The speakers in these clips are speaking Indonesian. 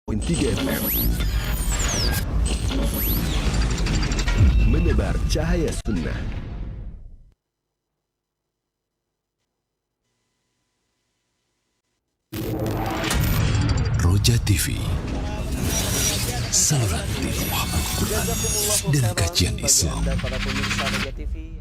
3 FM menebar cahaya sunnah. Roja TV, saluran tilawah Al-Quran dan kajian Islam. Para pemirsa Roja TV.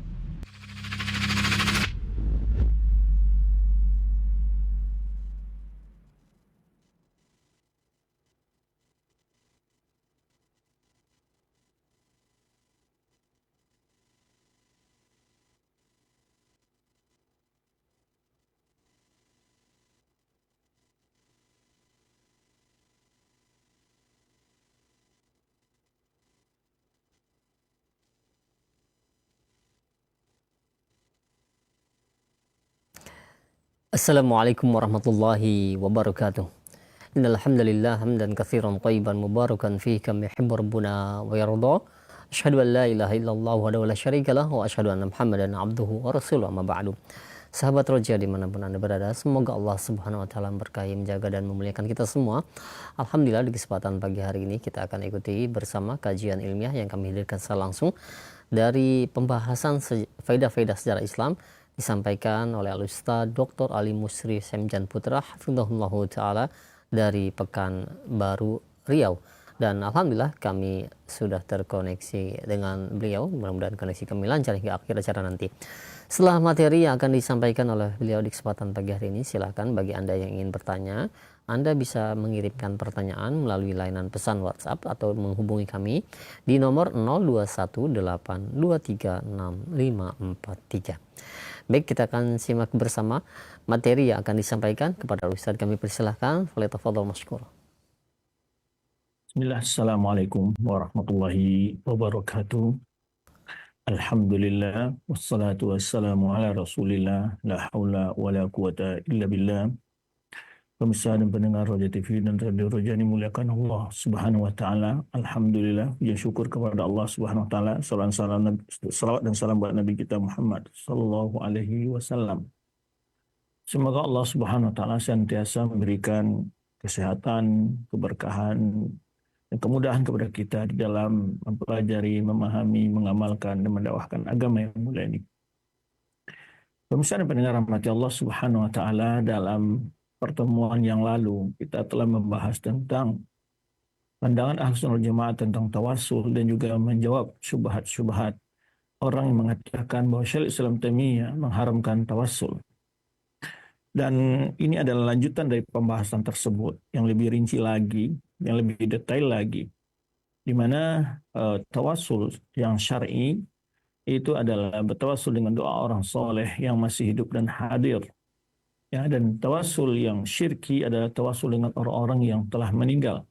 Assalamualaikum warahmatullahi wabarakatuh. Innal hamdalillah hamdan katsiran thayyiban mubarakan fihi kama yuhibbu rabbuna wa yarda. Asyhadu an la ilaha illallah wahdahu la syarika lah wa asyhadu anna Muhammadan abduhu wa rasuluhu amma ba'du. Sahabat Roja dimanapun Anda berada, semoga Allah Subhanahu wa taala memberkahi, menjaga dan memuliakan kita semua. Alhamdulillah, di kesempatan pagi hari ini kita akan ikuti bersama kajian ilmiah yang kami hadirkan secara langsung dari pembahasan faidah-faidah sejarah Islam disampaikan oleh Al-Ustaz Dr. Ali Musri Semjan Putra hafizahullah taala dari Pekanbaru Riau. Dan alhamdulillah kami sudah terkoneksi dengan beliau. Mudah-mudahan koneksi kami lancar hingga akhir acara nanti. Setelah materi yang akan disampaikan oleh beliau di kesempatan pagi hari ini, silakan bagi Anda yang ingin bertanya, Anda bisa mengirimkan pertanyaan melalui layanan pesan WhatsApp atau menghubungi kami di nomor 0218236543. Baik, kita akan simak bersama materi yang akan disampaikan. Kepada Ustaz kami persilahkan. Falyatafadhal masykur. Bismillah, Assalamualaikum warahmatullahi wabarakatuh. Alhamdulillah, wassalatu wassalamu ala rasulillah, la hawla wa la quwata illa billah. Pemirsa dan pendengar Roja TV dan Radio Roja ini muliakan Allah Subhanahu wa taala. Alhamdulillah, puji syukur kepada Allah Subhanahu wa taala. Salawat dan salam buat Nabi kita Muhammad sallallahu alaihi wasallam. Semoga Allah Subhanahu wa taala senantiasa memberikan kesehatan, keberkahan, dan kemudahan kepada kita di dalam mempelajari, memahami, mengamalkan dan mendakwahkan agama yang mulia ini. Pemirsa dan pendengar rahmati Allah Subhanahu wa taala, dalam pertemuan yang lalu kita telah membahas tentang pandangan Ahlussunnah wal Jamaah tentang tawassul dan juga menjawab syubhat-syubhat orang yang mengatakan bahwa Syekhul Islam Taimiyah mengharamkan tawassul. Dan ini adalah lanjutan dari pembahasan tersebut yang lebih rinci lagi, yang lebih detail lagi, di mana tawassul yang syar'i itu adalah bertawassul dengan doa orang soleh yang masih hidup dan hadir. Ya, dan tawassul yang syirki adalah tawassul dengan orang-orang yang telah meninggal.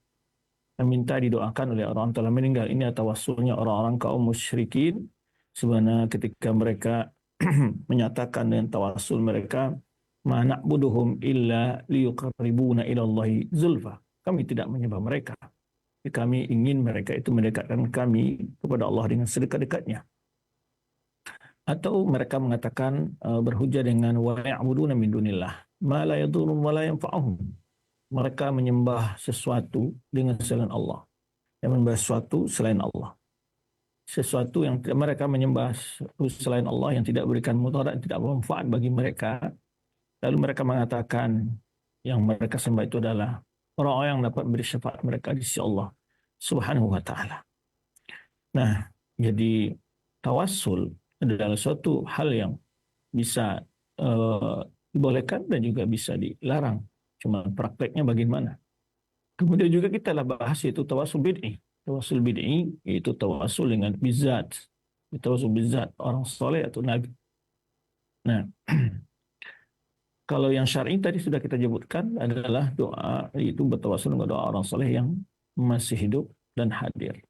Meminta didoakan oleh orang yang telah meninggal. Ini adalah tawassulnya orang-orang kaum musyrikin. Sebenarnya ketika mereka menyatakan dengan tawassul mereka, ma na'buduhum illa liyuqarribuna ilallahi zulfa. Kami tidak menyembah mereka. Kami ingin mereka itu mendekatkan kami kepada Allah dengan sedekat-dekatnya. Atau mereka mengatakan berhujah dengan wa ya'buduna min dunillah ma la yadurruhum wa la yanfa'uhum. Mereka menyembah sesuatu dengan selain Allah. Yang menyembah sesuatu selain Allah. Sesuatu yang mereka menyembah selain Allah yang tidak berikan mudarat, tidak bermanfaat bagi mereka. Lalu mereka mengatakan yang mereka sembah itu adalah orang-orang yang dapat beri syafaat mereka di sisi Allah Subhanahu wa taala. Nah, jadi tawassul adalah suatu hal yang bisa dibolehkan dan juga bisa dilarang. Cuma prakteknya bagaimana. Kemudian juga kita lah bahas yaitu tawassul bid'i. Tawassul bid'i yaitu tawassul dengan bizat. Tawassul bizat orang soleh atau nabi. Nah, kalau yang syar'i tadi sudah kita sebutkan adalah doa, yaitu bertawassul dengan doa orang soleh yang masih hidup dan hadir.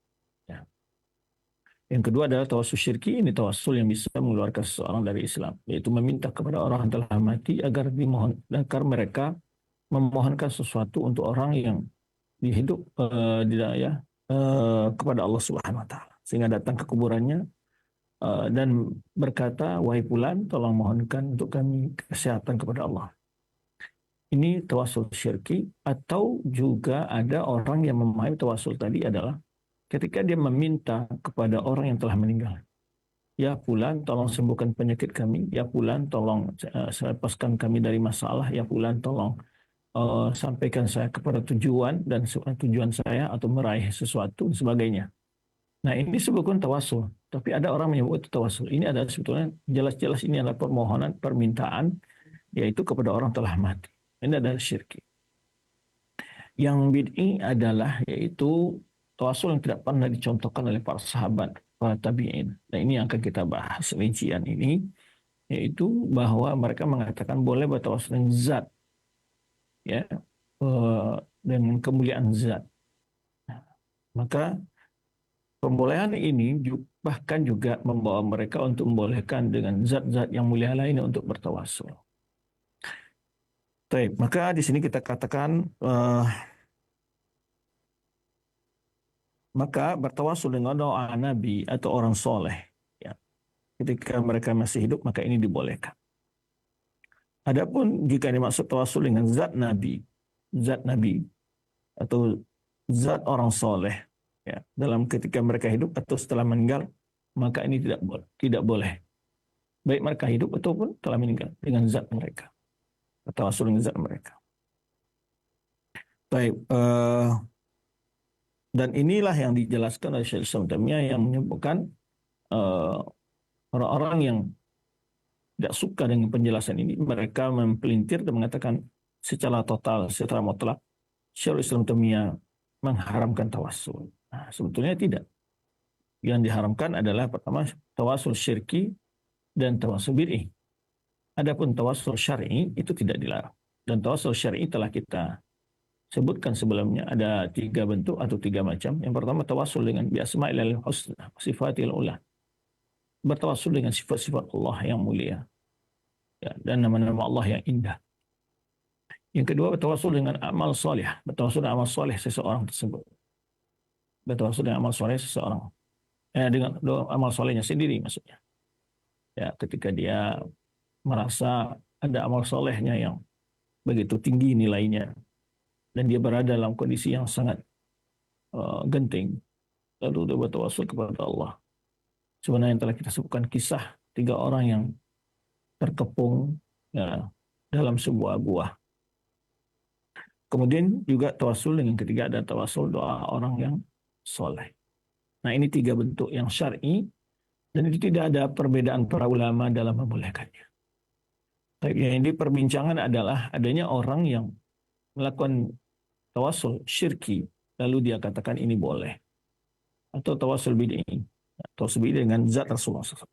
Yang kedua adalah tawassul syirki. Ini tawassul yang bisa mengeluarkan seseorang dari Islam, yaitu meminta kepada orang yang telah mati agar mereka memohonkan sesuatu untuk orang yang hidup kepada Allah Subhanahu wa taala, sehingga datang ke kuburannya dan berkata, wahai fulan, tolong mohonkan untuk kami kesehatan kepada Allah. ini tawasul syirki, atau juga ada orang yang memahami tawasul tadi adalah ketika dia meminta kepada orang yang telah meninggal. Ya fulan, tolong sembuhkan penyakit kami. Ya fulan, tolong lepaskan kami dari masalah. Ya fulan, tolong sampaikan saya kepada tujuan dan tujuan saya atau meraih sesuatu dan sebagainya. Nah, ini sebutkan tawasul. Tapi ada orang menyebut itu tawasul. Ini adalah sebetulnya jelas-jelas ini adalah permohonan, permintaan, yaitu kepada orang telah mati. Ini adalah syirki. Yang bid'i adalah yaitu tawasul yang tidak pernah dicontohkan oleh para sahabat, para tabi'in. Nah, ini yang akan kita bahas rincian ini, yaitu bahwa mereka mengatakan boleh bertawasul dengan zat, ya, dengan kemuliaan zat. Maka pembolehan ini bahkan juga membawa mereka untuk membolehkan dengan zat-zat yang mulia lainnya untuk bertawasul. Baik, maka di sini kita katakan maka bertawasul dengan doa Nabi atau orang soleh, ya, ketika mereka masih hidup, maka ini dibolehkan. Adapun jika dimaksud tawasul dengan zat Nabi atau zat orang soleh, ya, dalam ketika mereka hidup atau setelah meninggal, maka ini tidak boleh. Baik mereka hidup ataupun telah meninggal, dengan zat mereka. Tawasul dengan zat mereka. Baik, dan inilah yang dijelaskan oleh Syekh Islam Taimiyah yang menyebutkan orang-orang yang tidak suka dengan penjelasan ini, mereka mempelintir dan mengatakan secara total, secara mutlak, Syekh Islam Taimiyah mengharamkan tawasul. Nah, sebetulnya tidak. Yang diharamkan adalah pertama tawasul syirki dan tawasul bid'i. Adapun tawasul syar'i itu tidak dilarang. Dan tawasul syar'i telah kita sebutkan sebelumnya, ada 3 bentuk atau 3 macam. Yang pertama tawasul dengan bi asma'il husna, sifatil ula. Bertawasul dengan sifat-sifat Allah yang mulia, ya, dan nama-nama Allah yang indah. Yang kedua bertawasul dengan amal soleh, bertawasul dengan amal soleh seseorang tersebut. Bertawasul dengan amal soleh seseorang, dengan amal solehnya sendiri maksudnya. Ya, ketika dia merasa ada amal solehnya yang begitu tinggi nilainya dan dia berada dalam kondisi yang sangat genting, lalu dia bertawasul kepada Allah. Sebenarnya yang telah kita sebutkan kisah 3 orang yang terkepung, ya, dalam sebuah gua. Kemudian juga tawasul dengan ketiga ada tawasul doa orang yang soleh. Nah, ini 3 bentuk yang syar'i dan itu tidak ada perbedaan para ulama dalam membolehkannya. Tapi yang ini perbincangan adalah adanya orang yang melakukan tawasul syirki lalu dia katakan ini boleh, atau tawasul bid'i, tawasul bid'i dengan zat Rasulullah SAW.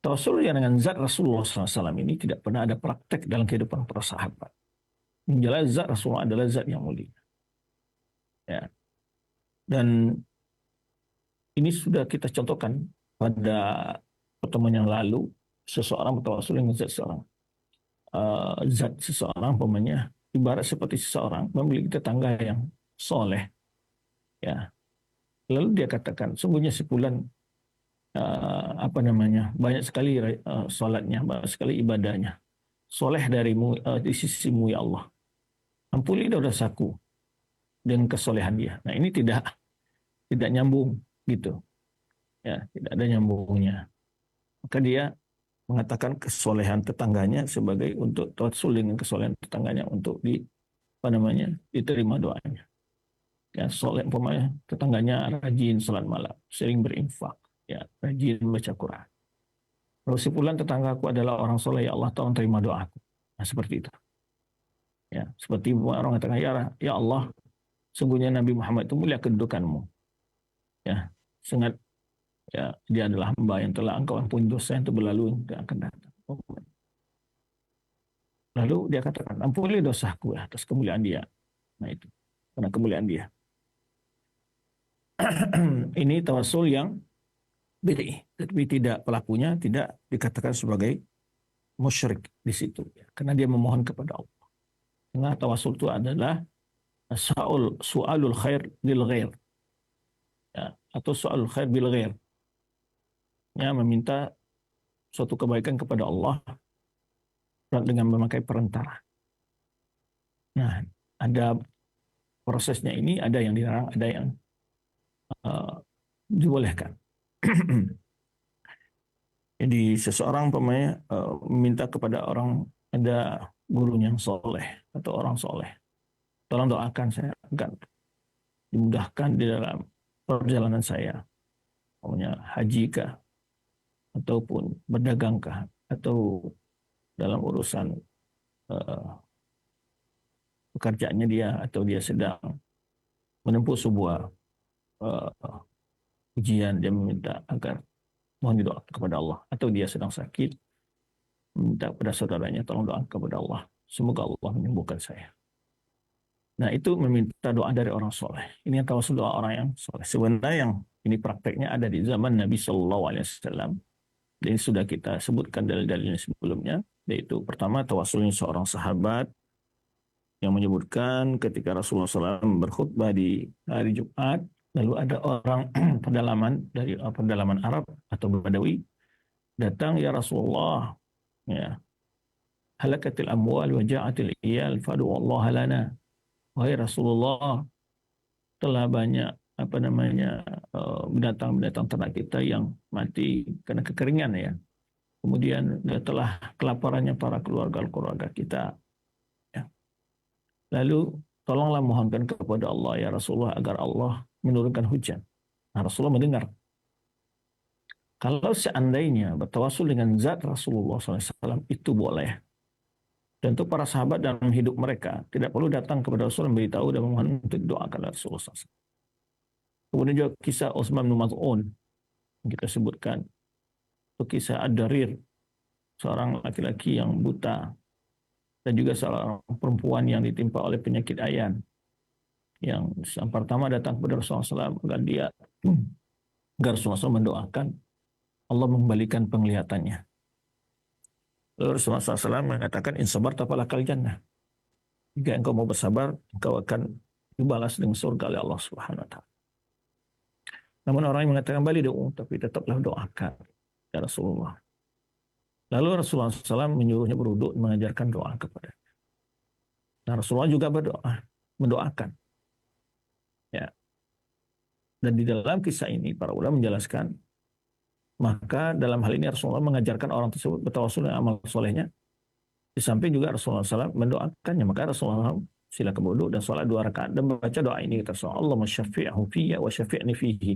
Tawasul yang dengan zat Rasulullah SAW ini tidak pernah ada praktek dalam kehidupan para sahabat. Menjelaskan zat Rasulullah adalah zat yang mulia. Ya. Dan ini sudah kita contohkan pada pertemuan yang lalu, seseorang bertawasul dengan zat seseorang. Zat seseorang, umpamanya ibarat seperti seseorang memiliki tetangga yang soleh, ya. Lalu dia katakan, sungguhnya sebulan banyak sekali solatnya, banyak sekali ibadahnya, soleh darimu di sisimu ya Allah. Ampuni dosaku dengan kesolehan dia. Nah, ini tidak nyambung gitu, ya, tidak ada nyambungnya. Maka dia mengatakan kesolehan tetangganya sebagai untuk tawasul dengan kesolehan tetangganya untuk diterima doanya. Ya, soleh umpamanya tetangganya rajin salat malam, sering berinfak, ya, rajin baca Quran. Lalu si fulan tetanggaku adalah orang soleh, ya Allah tolong terima doaku. Nah, seperti itu. Ya, seperti orang katakan, ya Allah, sungguhnya Nabi Muhammad itu mulia kedudukanmu. Ya, sangat, ya, dia adalah hamba yang telah engkau ampuni dosa yang berlalu dan akan datang. Lalu dia katakan, ampuni dosaku atas kemuliaan dia. Nah, itu karena kemuliaan dia. Ini tawasul yang bid'i, tapi pelakunya tidak dikatakan sebagai musyrik di situ, ya, karena dia memohon kepada Allah. Karena tawasul itu adalah su'alul khair lil ghair, ya, atau su'alul khair bil ghair, ya, meminta suatu kebaikan kepada Allah dengan memakai perantara. Nah, ada prosesnya ini, ada yang dilarang, ada yang dibolehkan. Jadi seseorang meminta kepada orang, ada guru yang soleh atau orang soleh, tolong doakan saya agar dimudahkan di dalam perjalanan saya, maunya haji kah, ataupun berdagang kah, atau dalam urusan pekerjaannya dia, atau dia sedang menempuh sebuah ujian, dia meminta agar mohon didoakan kepada Allah, atau dia sedang sakit, minta kepada saudaranya tolong doakan kepada Allah, semoga Allah menyembuhkan saya. Nah, itu meminta doa dari orang soleh. Ini yang tawasul doa orang yang soleh. Sebenarnya yang ini prakteknya ada di zaman Nabi Shallallahu Alaihi Wasallam. Dan sudah kita sebutkan dalil-dalilnya sebelumnya. Yaitu pertama tawasulnya seorang sahabat yang menyebutkan ketika Rasulullah SAW berkhutbah di hari Jumat, lalu ada orang pedalaman dari pedalaman Arab atau Badawi datang, ya Rasulullah, ya, halakatil amwal wa ja'atil iyal fadu Allah lana. Wahai Rasulullah, telah banyak binatang-binatang ternak kita yang mati karena kekeringan ya. Kemudian telah kelaparannya para keluarga kita. Ya. Lalu tolonglah mohonkan kepada Allah ya Rasulullah agar Allah menurunkan hujan. Nah, Rasulullah mendengar. Kalau seandainya bertawasul dengan zat Rasulullah SAW itu boleh. Tentu para sahabat dalam hidup mereka tidak perlu datang kepada Rasul memberitahu dan memohon untuk didoakan oleh Rasulullah SAW. Kemudian juga kisah Utsman bin Maz'un yang kita sebutkan. Itu kisah Ad-Darir, seorang laki-laki yang buta, dan juga seorang perempuan yang ditimpa oleh penyakit ayan. Yang yang pertama datang kepada Rasulullah SAW agar Rasulullah SAW mendoakan Allah mengembalikan penglihatannya. Lalu Rasulullah SAW mengatakan, in sabarta falakal jannah. Jika engkau mau bersabar, engkau akan dibalas dengan surga oleh Allah Subhanahu wa taala. Namun orang yang mengatakan bali doa, tapi tetaplah doakan ya Rasulullah. Lalu Rasulullah SAW menyuruhnya berwudu, mengajarkan doa kepada. Nah, Rasulullah juga mendoakan. Ya. Dan di dalam kisah ini para ulama menjelaskan, maka dalam hal ini Rasulullah mengajarkan orang tersebut bertawasul dengan amal solehnya. Di samping juga Rasulullah SAW mendoakannya. Maka Rasulullah SAW silakan berwudu dan sholat 2 rakaat dan membaca doa ini. Kata Rasulullah, Allah masyafi'ahu fiyya wa syafi'ni fihi.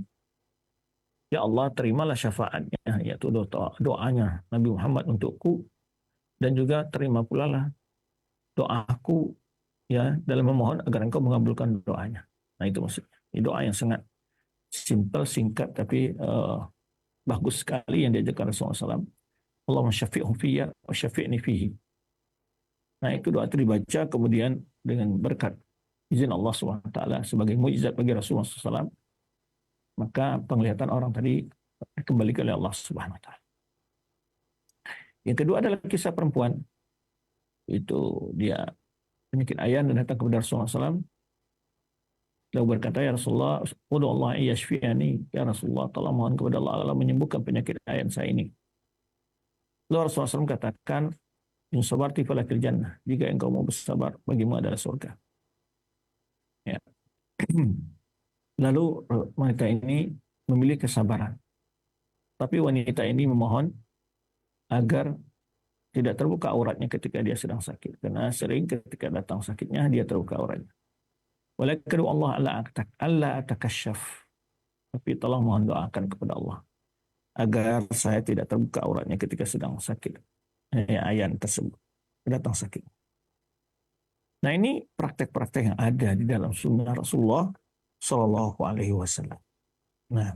Ya Allah, terimalah syafaatnya, yaitu doanya Nabi Muhammad untukku, dan juga terima pula lah doaku ya dalam memohon agar engkau mengabulkan doanya. Nah, itu maksudnya. Ini doa yang sangat simpel, singkat, tapi bagus sekali yang diajarkan Rasulullah SAW. Allahumma syafi'hu fiyya wa syafi'ni fihi. Nah, itu doa itu dibaca kemudian dengan berkat izin Allah SWT sebagai mukjizat bagi Rasulullah SAW, maka penglihatan orang tadi dikembalikan oleh Allah Subhanahu wa taala. Yang kedua adalah kisah perempuan. Itu dia penyakit ayan dan datang kepada Rasulullah SAW. Lalu berkata, ya Rasulullah, udu Allah yashfi'ani, ya Rasulullah, tolong mohon kepada Allah menyembuhkan penyakit ayan saya ini. Lalu Rasulullah SAW katakan, in sabarti falakil jannah, jika engkau mau bersabar, bagimu adalah surga. Ya. Lalu wanita ini memilih kesabaran. Tapi wanita ini memohon agar tidak terbuka auratnya ketika dia sedang sakit. Karena sering ketika datang sakitnya, dia terbuka auratnya. Walakin Allah Allah atakasyaf. Tapi tolong mohon doakan kepada Allah agar saya tidak terbuka auratnya ketika sedang sakit. Ayan tersebut. Datang sakit. Nah, ini praktek-praktek yang ada di dalam sunnah Rasulullah Sallallahu Alaihi Wasallam. Nah,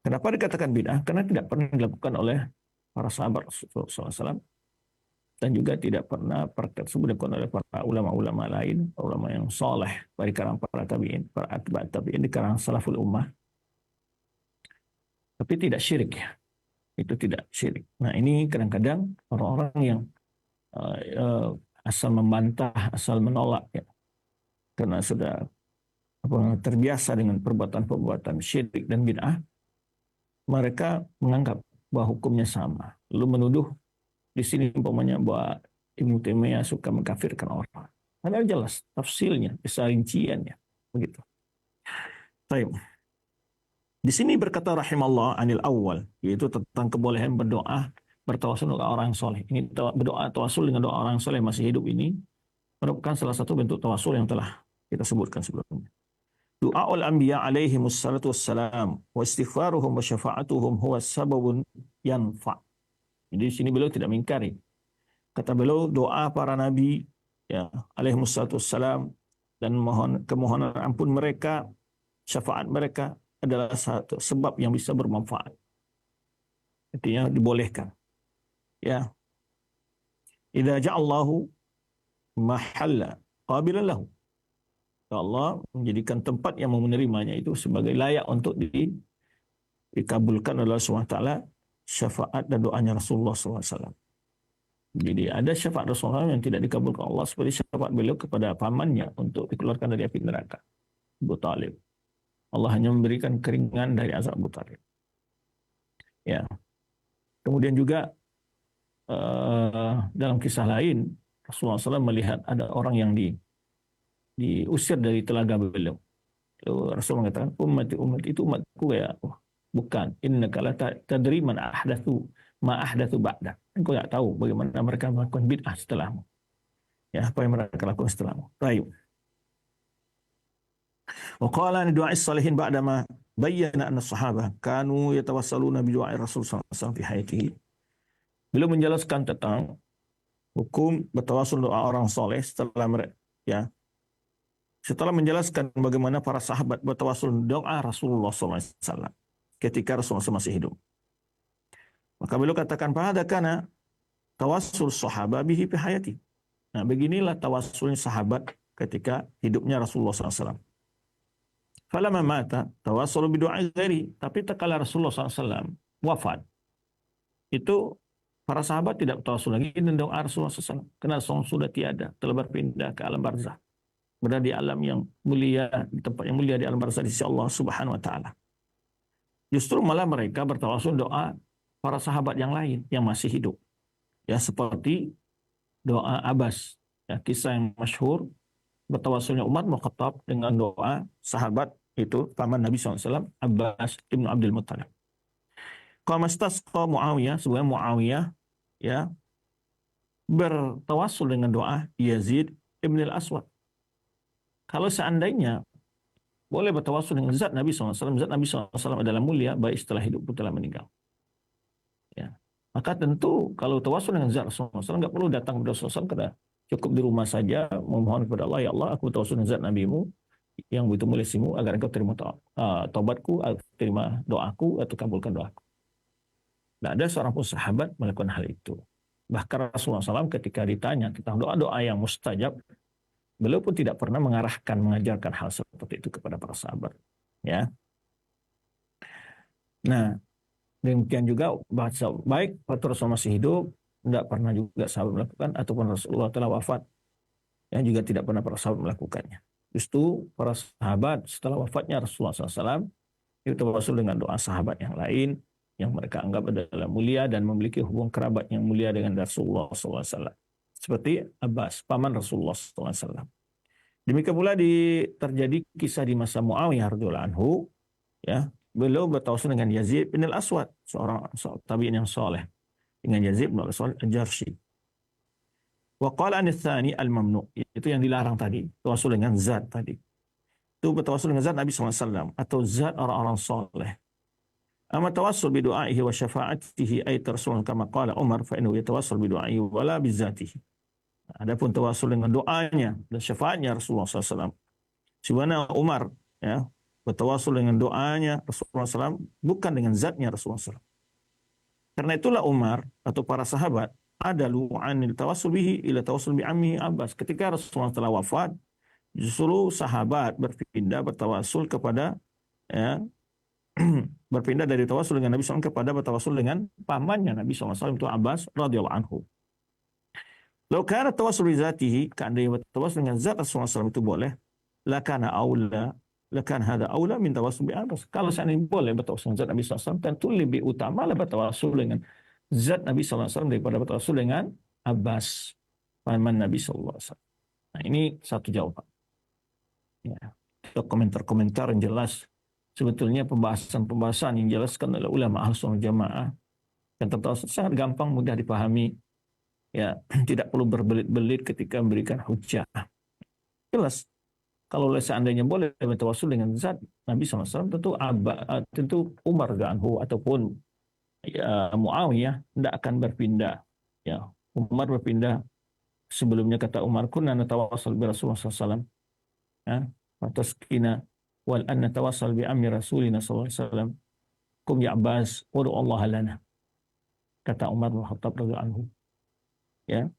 kenapa dikatakan bid'ah? Karena tidak pernah dilakukan oleh para sahabat Rasulullah SAW, dan juga tidak pernah praktek tersebut dilakukan oleh para ulama-ulama lain, ulama yang soleh dari kalangan para tabi'in, para atba' tabi'in di kalangan salaful ummah. Tapi tidak syirik ya. Itu tidak syirik. Nah, ini kadang-kadang orang-orang yang asal membantah, asal menolak ya. Karena sudah terbiasa dengan perbuatan-perbuatan syirik dan bid'ah, mereka menganggap bahwa hukumnya sama. Lalu menuduh di sini umpamanya bahwa Ibnu Taimiyah suka mengkafirkan orang. Padahal jelas tafsilnya, rinciannya. Begitu. Baik. Di sini berkata rahimallah anil awal, yaitu tentang kebolehan berdoa bertawasul dengan orang soleh. Ini berdoa tawasul dengan doa orang soleh masih hidup ini merupakan salah satu bentuk tawasul yang telah kita sebutkan sebelumnya. Du'aul anbiya alaihi wassalatu wassalam wa istighfaruhum wa syafa'atuhum huwa sababun yanfa'. Jadi di sini beliau tidak mengingkari. Kata beliau, doa para nabi ya alaihi wassalatu wassalam dan kemohonan ampun mereka, syafaat mereka adalah satu sebab yang bisa bermanfaat. Artinya dibolehkan. Ya. Idza ja'allahu mahalla qabilan lahu. Allah menjadikan tempat yang menerimanya itu sebagai layak untuk dikabulkan oleh Allah SWT, syafaat dan doanya Rasulullah SAW. Jadi ada syafaat Rasulullah yang tidak dikabulkan Allah seperti syafaat beliau kepada pamannya untuk dikeluarkan dari api neraka, Abu Talib. Allah hanya memberikan keringan dari azab Abu Talib. Ya. Kemudian juga dalam kisah lain Rasulullah SAW melihat ada orang yang diusir dari telaga beliau. Lalu Rasul mengatakan, umat itu umatku ya. Oh, bukan. Innaka la tadri man ahdatsu ma ahdatsu ba'da. Engkau tak tahu bagaimana mereka melakukan bid'ah setelahmu. Ya, apa yang mereka lakukan setelahmu. Baik. Wa qala an du'a'is salihin ba'dama bayyana anna as-sahabah kanu yatawassaluna bi du'a'i Rasul sallallahu alaihi wasallam fi hayatihi. Beliau menjelaskan tentang hukum bertawasul doa orang soleh setelah mereka ya. Setelah menjelaskan bagaimana para sahabat bertawasul doa Rasulullah SAW ketika Rasulullah SAW masih hidup. Maka beliau katakan, pada kana tawassul sahabat bihi fi hayati. Nah, beginilah tawasulnya sahabat ketika hidupnya Rasulullah SAW. Falamma mata tawassul bi du'a ghairi. Tapi tatkala Rasulullah SAW wafat, itu para sahabat tidak bertawasul lagi dengan doa Rasulullah SAW. Karena Rasulullah sudah tiada, telah berpindah ke alam barzah. Berada di alam yang mulia, di tempat yang mulia di alam barzah di sisi Allah Subhanahu wa taala. Justru malah mereka bertawasul doa para sahabat yang lain yang masih hidup. Ya, seperti doa Abbas, ya, kisah yang masyhur bertawasulnya Umar bin Khattab dengan doa sahabat itu paman Nabi SAW, Abbas ibnu Abdul Muttalib. Qama istasqa Muawiyah, sebenarnya Muawiyah ya bertawasul dengan doa Yazid ibn al-Aswad. Kalau seandainya boleh bertawasul dengan zat Nabi SAW, zat Nabi SAW adalah mulia, baik setelah hidup pun telah meninggal. Ya. Maka tentu kalau tawasul dengan zat Rasulullah SAW, nggak perlu datang kepada Rasulullah SAW, cukup di rumah saja memohon kepada Allah, ya Allah, aku bertawasul dengan zat Nabi-Mu yang begitu mulia simu, agar engkau terima taubatku, terima doaku, atau kabulkan doaku. Tidak ada seorang pun sahabat melakukan hal itu. Bahkan Rasulullah SAW ketika ditanya tentang doa-doa yang mustajab, beliau pun tidak pernah mengajarkan hal seperti itu kepada para sahabat. Ya. Nah, demikian juga baik waktu Rasulullah masih hidup, tidak pernah juga sahabat melakukan, ataupun Rasulullah telah wafat, yang juga tidak pernah para sahabat melakukannya. Justru para sahabat setelah wafatnya Rasulullah SAW, itu tawasul dengan doa sahabat yang lain, yang mereka anggap adalah mulia dan memiliki hubungan kerabat yang mulia dengan Rasulullah SAW. Seperti Abbas, paman Rasulullah SAW. Demikian pula terjadi kisah di masa Muawiyah radhiyallahu anhu, ya, beliau bertawasul dengan Yazid bin al-Aswad, seorang tabi'in yang soleh, dengan Yazid bin al-Aswad al-Jarshi. Wa qala an-tsani al-mamnu, itu yang dilarang tadi, tawasul dengan zat tadi. Itu bertawasul dengan zat Nabi SAW atau zat orang-orang soleh. Amma tawassul bi du'aihi wa syafa'atihi ay Rasulullah kama qala Umar fa innahu yatawassul bi du'aihi wa la bi zatihi. Adapun tawassul dengan doanya dan syafaatnya Rasulullah SAW. Sebagaimana Umar ya bertawassul dengan doanya Rasulullah SAW bukan dengan zatnya Rasulullah SAW. Karena itulah Umar atau para sahabat ada lu'anil tawassul bihi ila tawassul bi ammihi Abbas. Ketika Rasulullah telah wafat, justru sahabat berpindah bertawassul kepada ya berpindah dari tawasul dengan Nabi SAW kepada bertawasul dengan pamannya Nabi SAW itu Abbas radhiyallahu anhu. Lau kana tawasul bi zatihi, seandainya bertawasul dengan zat Rasulullah SAW itu boleh, lakana hada aula min tawasul bi Abbas. Kalau seandainya boleh bertawasul dengan zat Nabi SAW, tentu lebih utama lah bertawasul dengan zat Nabi SAW daripada bertawasul dengan Abbas. paman Nabi sallallahu alaihi wasallam. Nah, ini satu jawaban. Ya. Komentar-komentar yang jelas sebetulnya pembahasan-pembahasan yang dijelaskan oleh ulama Ahlussunnah Jamaah yang tentu sangat gampang, mudah dipahami. Ya, tidak perlu berbelit-belit ketika memberikan hujah. Jelas, kalau seandainya boleh bertawassul dengan zat Nabi SAW, tentu Umar radhiyallahu ataupun ya, Muawiyah tidak akan berpindah. Ya, Umar berpindah. Sebelumnya kata Umar, kunna natawassul bi Rasulullah SAW. Ya, fataskina wal an natawassal bi amri Rasulina sallallahu alaihi wasallam. Kum ya Abbas, ud'u Allah lana. Kata Umar bin Khattab radhiyallahu anhu. Ya,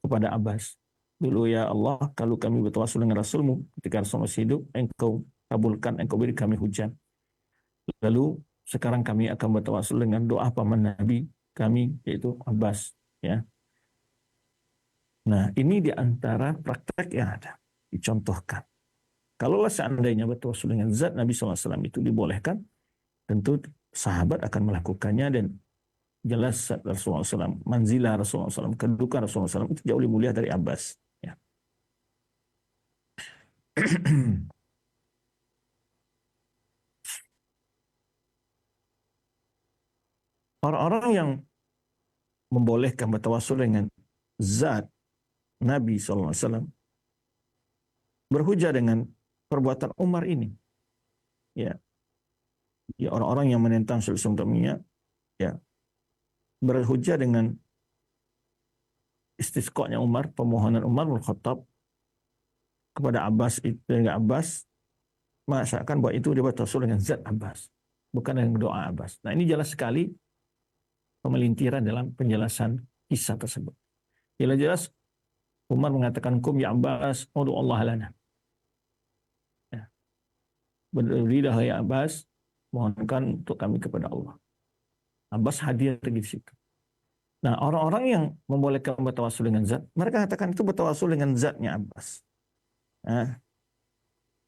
kepada Abbas. Dulu ya Allah, kalau kami bertawassul dengan Rasulmu ketika Rasul masih hidup, engkau kabulkan, engkau beri kami hujan. Lalu sekarang kami akan bertawassul dengan doa paman Nabi kami, yaitu Abbas. Ya. Nah, ini di antara praktek yang ada, dicontohkan. Kalaulah seandainya bertawassul dengan zat Nabi SAW itu dibolehkan, tentu sahabat akan melakukannya dan jelas zat Rasulullah SAW, manzilah Rasulullah SAW, kedudukan Rasulullah SAW itu jauh lebih mulia dari Abbas. Ya. Orang-orang yang membolehkan bertawassul dengan zat Nabi SAW berhujah dengan perbuatan Umar ini. Ya, ya orang-orang yang menentang Syaikhul Islam, ya, berhujah dengan istisqanya Umar, permohonan Umar bin Khattab kepada Abbas, dengan Abbas, mengatakan bahwa itu dia bertawassul dengan zat Abbas, bukan dengan doa Abbas. Nah, ini jelas sekali pemelintiran dalam penjelasan kisah tersebut. Jelas Umar mengatakan, kum ya Abbas, ud'u Allah lana. Ya. Berdirilah ya Abbas, mohonkan untuk kami kepada Allah. Abbas hadir di situ. Nah, orang-orang yang membolehkan bertawassul dengan zat, mereka katakan itu bertawassul dengan zatnya Abbas. Nah,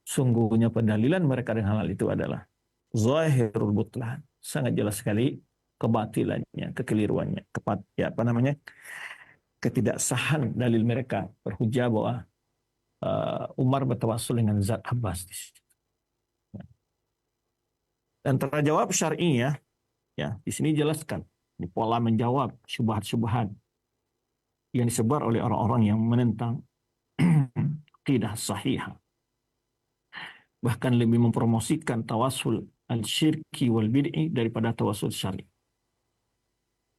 sungguhnya pendalilan mereka dengan hal itu adalah zahirul butlan, sangat jelas sekali kebatilannya, kekeliruannya, ketidaksahan dalil mereka berhujah bahwa Umar bertawassul dengan zat Abbas di situ. Dan terjawab syar'i ya, di sini jelaskan ini pola menjawab syubhat-syubhat yang disebar oleh orang-orang yang menentang aqidah sahihah. Bahkan lebih mempromosikan tawassul al-syirki wal bid'i daripada tawassul syar'i.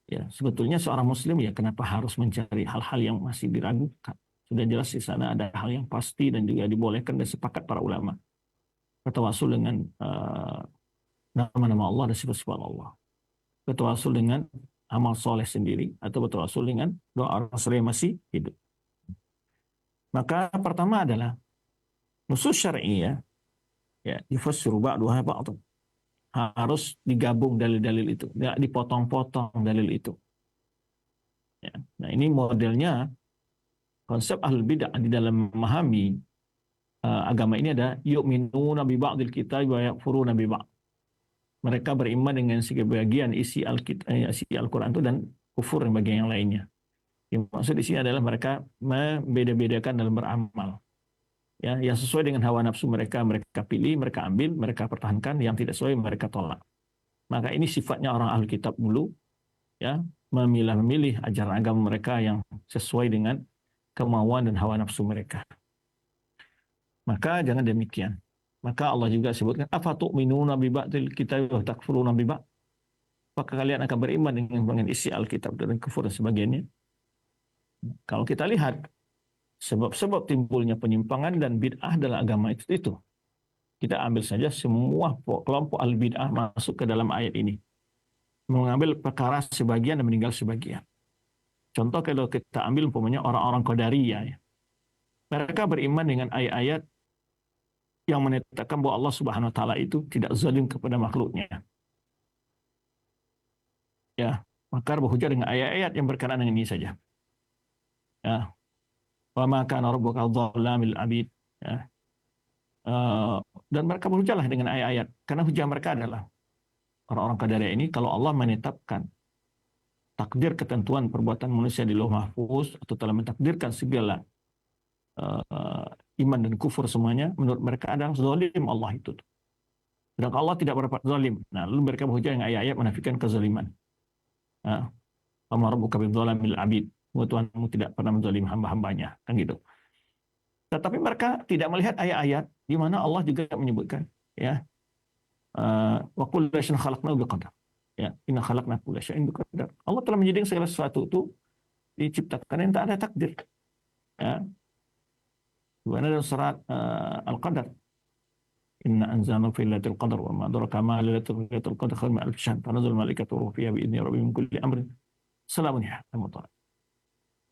Ya, sebetulnya seorang muslim ya kenapa harus mencari hal-hal yang masih diragukan? Sudah jelas di sana ada hal yang pasti dan juga dibolehkan dan sepakat para ulama. Bertawassul dengan nama-nama Allah dan sifat-sifat Allah. Bertawassul dengan amal soleh sendiri atau bertawassul dengan doa orang yang masih hidup. Maka pertama adalah nusus syar'iyyah ya yufassiru ba'daha ba'dhan. Harus digabung dalil-dalil itu, tidak dipotong-potong dalil itu. Ya. Nah, ini modelnya konsep ahlul bid'ah di dalam memahami agama ini ada yu'minuna bi ba'dil kitab wa yakfuruna bi ba'd. Mereka beriman dengan sebagian isi Al-Quran itu dan kufur dengan bagian yang lainnya. Yang maksud di sini adalah mereka membeda-bedakan dalam beramal. Ya, yang sesuai dengan hawa nafsu mereka pilih, mereka ambil, mereka pertahankan, yang tidak sesuai mereka tolak. Maka ini sifatnya orang ahli kitab dulu, ya, memilih ajaran agama mereka yang sesuai dengan kemauan dan hawa nafsu mereka. Maka jangan demikian. Maka Allah juga sebutkan, afatu'minuna bi ba'dil kitab wa takfuruna bi ba'd. Apakah kalian akan beriman dengan isi Alkitab dan kufur dan sebagainya? Kalau kita lihat sebab-sebab timbulnya penyimpangan dan bid'ah dalam agama itu. Kita ambil saja semua kelompok al-bid'ah masuk ke dalam ayat ini. Mengambil perkara sebagian dan meninggal sebagian. Contoh kalau kita ambil umpamanya orang-orang Qadariyah. Ya. Mereka beriman dengan ayat-ayat yang menetapkan bahwa Allah Subhanahu wa taala itu tidak zalim kepada makhluknya. Ya, maka berhujjah dengan ayat-ayat yang berkenaan dengan ini saja. Ya. Wa ma kana rabbuka dzalamil abid. Ya. Dan mereka berhujjahlah dengan ayat-ayat. Karena hujah mereka adalah orang-orang Qadariyah ini kalau Allah menetapkan takdir ketentuan perbuatan manusia di Lauh Mahfuz atau telah mentakdirkan segala iman dan kufur semuanya, menurut mereka adalah zalim Allah itu. Sedangkan Allah tidak berbuat zalim. Nah, lalu mereka berhujah dengan ayat-ayat menafikan kezaliman. Ama rabbuka bidzalamil abid. Tuhanmu tidak pernah menzalim hamba-hambanya, kan gitu. Tetapi mereka tidak melihat ayat-ayat di mana Allah juga menyebutkan, ya, wa kullu syai'in khalaqnahu biqadar. Ya, inna khalaqna kulla syai'in biqadar. Allah telah menjadikan segala sesuatu itu diciptakan yang tak ada takdir. Ya. Dimana dalam surat Al-Qadar, inna anzalnahu fi lailatul qadar wa ma adraka ma lailatul qadar khairun min alf syahr tanazzalu malaikatu ruhu fiha bi idzni rabbihim min kulli amrin salamun hiya hatta.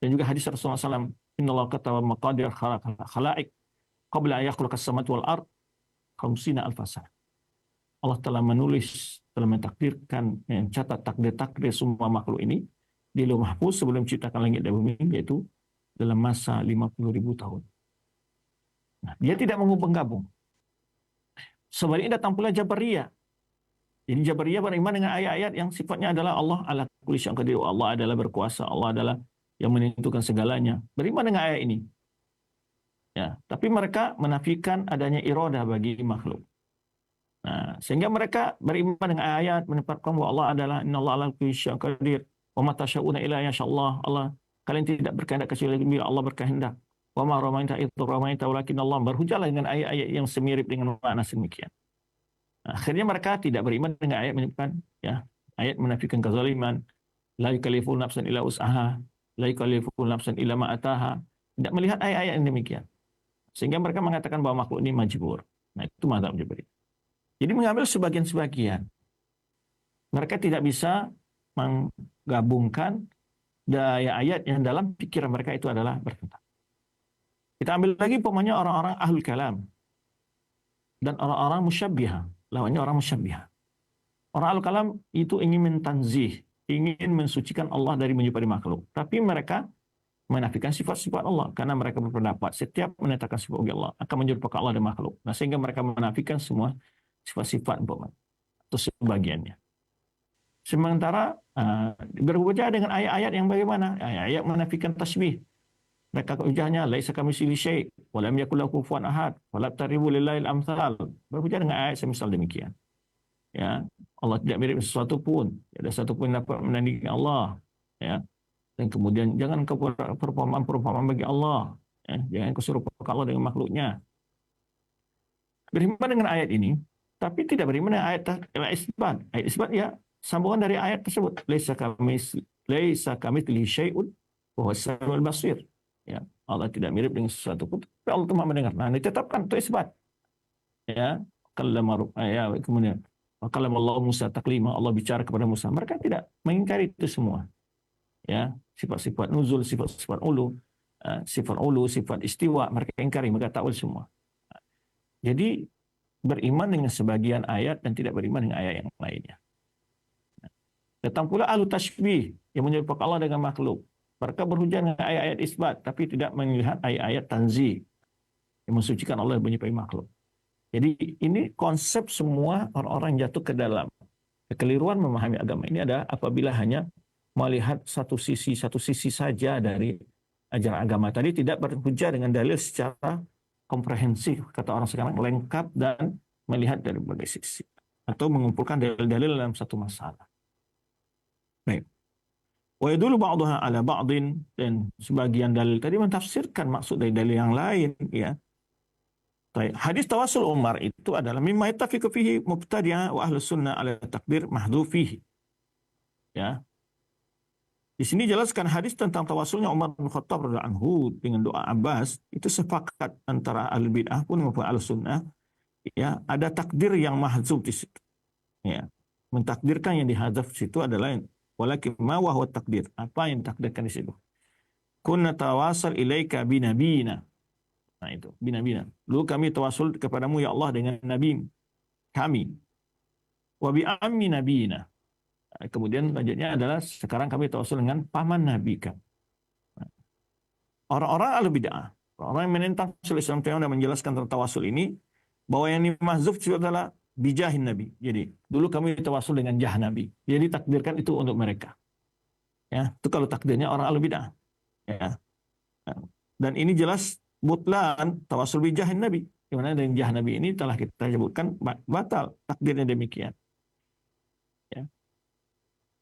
Dan juga hadis Rasulullah SAW, innallaha kataba maqadir khalaiq qabla an yakhluqa as-samawati wal ard 50 alf sana. Allah telah menulis, telah mentakdirkan, mencatat takdir-takdir semua makhluk ini di Lauh Mahfuz sebelum menciptakan langit dan bumi, yaitu dalam masa 50.000 tahun. Nah, dia tidak menggabung. Sebaliknya datang pula Jabariyah. Jadi Jabariyah beriman dengan ayat-ayat yang sifatnya adalah Allah ala kulli syai'in qadir, Allah adalah berkuasa, Allah adalah yang menentukan segalanya. Beriman dengan ayat ini. Ya, tapi mereka menafikan adanya iradah bagi makhluk. Nah, sehingga mereka beriman dengan ayat menempatkan bahwa Allah adalah innallaha ala kulli syai'in qadir wa ma tasyauna illa Allah. Allah, kalian tidak berkehendak kecuali bila Allah berkehendak. Wa ma ramaita idh ramaita walakin Allah. Berhujahlah dengan ayat-ayat yang semirip dengan makna sedemikian. Nah, akhirnya mereka tidak beriman dengan ayat menyebutkan, ya, ayat menafikan kezaliman, la yukallifu nafsan illa wus'aha, la yukallifu nafsan illa ma ataha. Tidak melihat ayat-ayat yang demikian. Sehingga mereka mengatakan bahwa makhluk ini majbur. Nah, itu mazhab Jabariyah. Jadi mengambil sebagian-sebagian. Mereka tidak bisa menggabungkan ayat-ayat yang dalam pikiran mereka itu adalah bertentangan. Kita ambil lagi pokoknya orang-orang ahlul kalam dan orang-orang musyabbiha. Lawannya orang musyabbiha. Orang ahlul kalam itu ingin mentanzih, ingin mensucikan Allah dari menyerupai makhluk. Tapi mereka menafikan sifat-sifat Allah karena mereka berpendapat setiap menetapkan sifat bagi Allah akan menyerupakan Allah dan makhluk. Nah, sehingga mereka menafikan semua sifat-sifat atau sebagiannya. Sementara berhujah dengan ayat-ayat yang bagaimana? Ayat-ayat menafikan tasbih. Mereka hujahnya laisa kamitslihi syai' wa lam yakul lahu kufuwan ahad wa la taribu lillahil amsal. Berhujah dengan ayat semisal demikian. Ya, Allah tidak mirip sesuatu pun. Tidak ada satu pun dapat menandingi Allah. Ya. Dan kemudian jangan kau perumpamaan bagi Allah. Ya. Jangan kau serupakan Allah dengan makhluknya. Beriman dengan ayat ini, tapi tidak beriman dengan ayat isbat. Ayat isbat ya sambungan dari ayat tersebut. Laisa kamitslihi syai'un wa huwas samiul basir. Ya, Allah tidak mirip dengan sesuatu pun, tapi Allah Maha mendengar. Nah, ditetapkan itu isbat. Ya, kemudian kallama Allah Musa taklima, Allah bicara kepada Musa. Mereka tidak mengingkari itu semua. Ya, sifat-sifat nuzul, sifat-sifat ulu, sifat istiwa, mereka ingkari, mereka takwil semua. Jadi beriman dengan sebagian ayat dan tidak beriman dengan ayat yang lainnya. Datang pula ahlu tashbih yang menyerupakan Allah dengan makhluk. Mereka berhujah dengan ayat-ayat isbat, tapi tidak melihat ayat-ayat tanzih yang mensucikan Allah yang menyerupai makhluk. Jadi ini konsep semua orang-orang yang jatuh ke dalam kekeliruan memahami agama ini adalah apabila hanya melihat satu sisi saja dari ajaran agama tadi, tidak berhujah dengan dalil secara komprehensif, kata orang sekarang, lengkap dan melihat dari berbagai sisi, atau mengumpulkan dalil-dalil dalam satu masalah. Baik. Wa yadullu ba'daha ala ba'din, dan sebagian dalil tadi mentafsirkan maksud dari dalil yang lain, ya. Hadis tawasul Umar itu adalah mimma yattafiqu fihi mubtadi'ah wa ahlus sunnah ala takbir mahdhuf fihi. Ya. Di sini jelaskan hadis tentang tawasulnya Umar bin Khattab radhiyallahu anhu dengan doa Abbas, itu sepakat antara ahlul bid'ah pun maupun ahlus sunnah, ya, ada takdir yang mahdzuf di situ. Ya. Mentakdirkan yang dihadzaf di situ adalah walakin ma wa huwa takdir. Apa yang ditakdirkan di situ? Kunna tawasal ilaika binabiyina. Nah itu, binabiyina. Lalu kami tawasul kepadamu ya Allah dengan nabi kami. Wa bi ammi nabiyina. Kemudian lanjutnya adalah sekarang kami tawasul dengan paman nabi kami. Orang-orang ahlul bid'ah, orang yang menentang Rasulullah SAW dan menjelaskan tentang tawasul ini, bahwa yang dimahzuf itu adalah bijahin nabi. Jadi dulu kami tawasul dengan jah nabi. Jadi takdirkan itu untuk mereka. Ya, itu kalau takdirnya orang ahli bid'ah. Ya. Dan ini jelas butlan tawassul bi jahin Nabi. Di mana dengan jah Nabi ini telah kita sebutkan batal takdirnya demikian. Ya.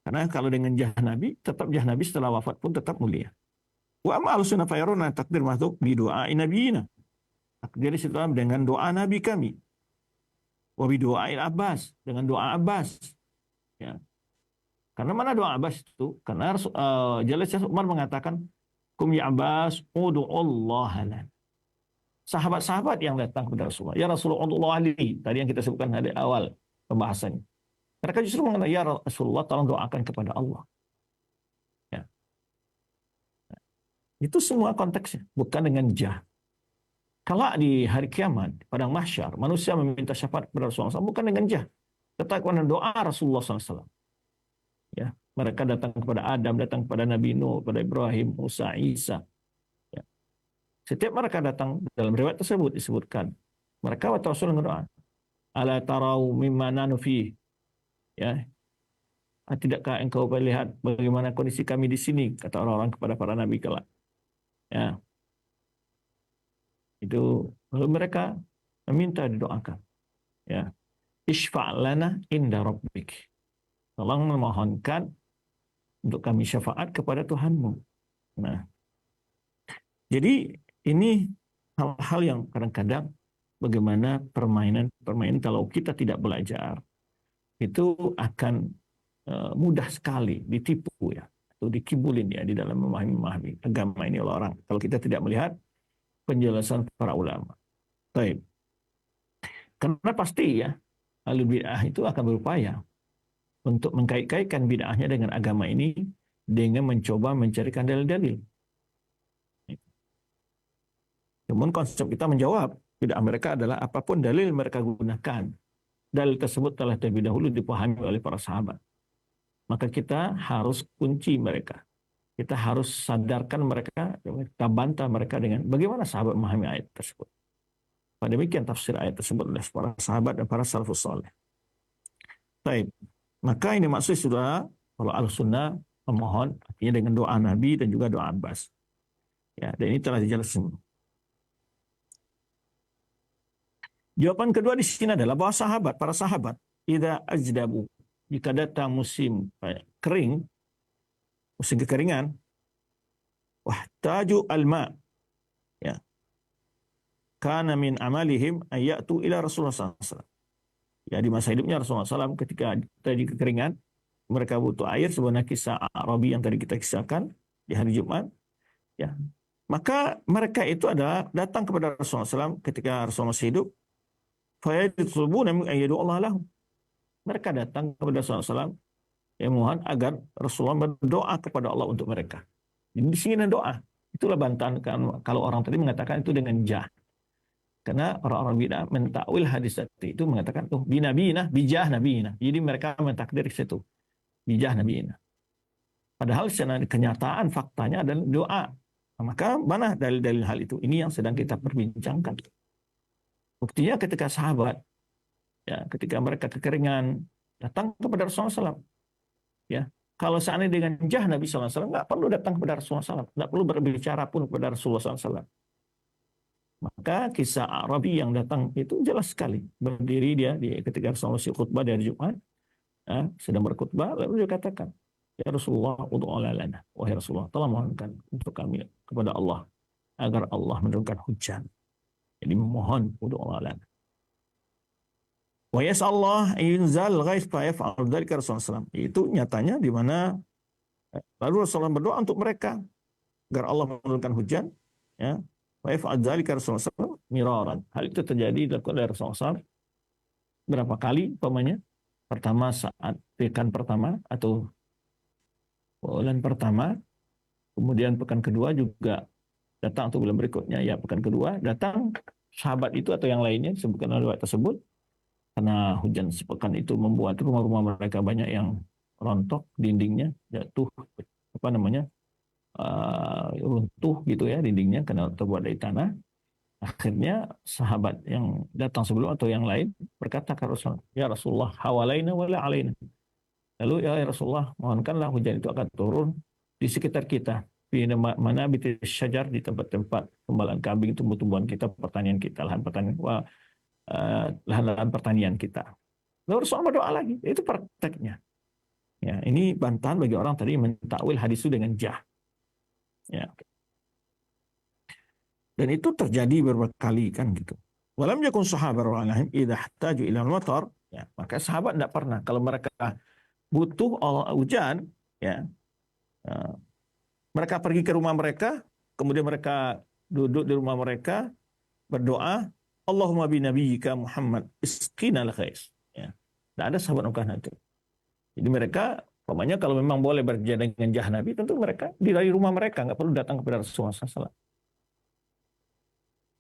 Karena kalau dengan jah Nabi, tetap jah Nabi setelah wafat pun tetap mulia. Wa amma al-sunnah fayaruna takdir masuk bi doa nabiyina. Takdir setelah dengan doa Nabi kami. Wa bi doa Abbas, dengan doa Abbas. Ya. Karena mana doa Abbas itu? Karena jelas Umar mengatakan, "Kum ya Abbas, ud'ullaha lana." Sahabat-sahabat yang datang kepada Rasulullah, "Ya Rasulullah, ud'ullah li." Tadi yang kita sebutkan di awal pembahasannya. Mereka justru mengatakan, "Ya Rasulullah, tolong doakan kepada Allah." Ya. Itu semua konteksnya, bukan dengan jah. Kalau di hari kiamat, padang mahsyar, manusia meminta syafaat kepada Rasulullah SAW, bukan dengan jah. Tetapi dengan doa Rasulullah SAW. Ya, mereka datang kepada Adam, datang kepada Nabi Nuh, kepada Ibrahim, Musa, Isa. Ya. Setiap mereka datang dalam riwayat tersebut disebutkan mereka bertawassul dengan doa. Ala tarau mimma nanu fi. Ya. Tidakkah engkau melihat bagaimana kondisi kami di sini, kata orang-orang kepada para nabi kelak. Ya. Itu lalu mereka meminta didoakan. Ya. Isfa' lana inda rabbik. Tolong memohonkan untuk kami syafaat kepada Tuhanmu. Nah, jadi ini hal-hal yang kadang-kadang bagaimana permainan kalau kita tidak belajar itu akan mudah sekali ditipu ya atau dikibulin ya di dalam memahami agama ini oleh orang kalau kita tidak melihat penjelasan para ulama. Baik. Karena pasti ya ahli bid'ah itu akan berupaya untuk mengkait-kaitkan bid'ahnya dengan agama ini dengan mencoba mencarikan dalil-dalil. Namun konsep kita menjawab, bid'ah mereka adalah apapun dalil mereka gunakan. Dalil tersebut telah terlebih dahulu dipahami oleh para sahabat. Maka kita harus kunci mereka. Kita harus sadarkan mereka, kita bantah mereka dengan bagaimana sahabat memahami ayat tersebut. Pada demikian tafsir ayat tersebut oleh para sahabat dan para salafus saleh. Baik. Maka ini maksud sudah kalau al-sunnah memohon artinya dengan doa Nabi dan juga doa Abbas. Ya, dan ini telah dijelaskan. Jawaban kedua di sini adalah bahwa para sahabat, idza ajdabu, jika datang musim kering, musim kekeringan, wahtaju al-ma, ya, kana min amalihim ayatu ila Rasulullah SAW. Ya, di masa hidupnya Rasulullah SAW ketika tadi kekeringan, mereka butuh air, sebenarnya kisah Arabi yang tadi kita kisahkan di hari Jumat. Ya, maka mereka itu adalah datang kepada Rasulullah SAW ketika Rasulullah masih hidup. Mereka datang kepada Rasulullah SAW yang mohon agar Rasulullah berdoa kepada Allah untuk mereka. Jadi di sini doa. Itulah bantahan kalau orang tadi mengatakan itu dengan jah. Karena orang-orang bid'ah mentakwil hadis itu mengatakan binabina bijah nabiyina. Jadi mereka mentakdir ke situ. Bijah nabiyina. Padahal secara kenyataan faktanya adalah doa. Nah, maka mana dalil-dalil hal itu? Ini yang sedang kita perbincangkan. Buktinya ketika sahabat ya, ketika mereka kekeringan datang kepada Rasulullah SAW. Ya, kalau seandainya dengan jah Nabi SAW nggak perlu datang kepada Rasulullah SAW, nggak perlu berbicara pun kepada Rasulullah SAW. Maka kisah Arabi yang datang itu jelas sekali. Berdiri dia ketika Rasulullah khutbah dari Jumat, ya, sedang berkhutbah, lalu dia katakan, "Ya Rasulullah, ud'u lana." Wahai Rasulullah, tolong mohonkan untuk kami kepada Allah agar Allah menurunkan hujan. Jadi memohon ud'u lana. Wa yas'allah yunzal ghais fa yaf'al dzalika Rasulullah. Itu nyatanya di mana lalu Rasulullah berdoa untuk mereka agar Allah menurunkan hujan, ya. Wa yaf'al dzalika Rasulullah miraran. Hal itu terjadi dilakukan oleh Rasulullah SAW berapa kali umpamanya? Pertama saat pekan pertama atau bulan pertama, kemudian pekan kedua juga datang atau bulan berikutnya ya pekan kedua datang sahabat itu atau yang lainnya disebutkan oleh riwayat tersebut karena hujan sepekan itu membuat rumah-rumah mereka banyak yang rontok dindingnya jatuh runtuh gitu ya dindingnya karena terbuat dari tanah. Akhirnya sahabat yang datang sebelum atau yang lain berkata ke Rasulullah, "Ya Rasulullah, hawalaina wala alaina." Lalu ya Rasulullah, mohonkanlah hujan itu akan turun di sekitar kita. Di mana syajar, di tempat-tempat kembang kambing, tumbuh-tumbuhan kita, pertanian kita, lahan-lahan pertanian kita. Lalu Rasulullah berdoa lagi. Itu prakteknya. Ya, ini bantahan bagi orang tadi mentakwil hadis itu dengan jah. Ya. Dan itu terjadi beberapa kali kan gitu. Walam yakun sahabat radhiyallahu anhum idza ihtaju ila al-matar, ya, maka sahabat tidak pernah kalau mereka butuh hujan, ya, mereka pergi ke rumah mereka, kemudian mereka duduk di rumah mereka berdoa, Allahumma bi nabiyyika Muhammad isqina al-ghais. Ya. Tidak ada sahabat melakukan itu. Jadi mereka, umpamanya kalau memang boleh bekerja dengan jah Nabi, tentu mereka dari rumah mereka, nggak perlu datang kepada Rasulullah SAW.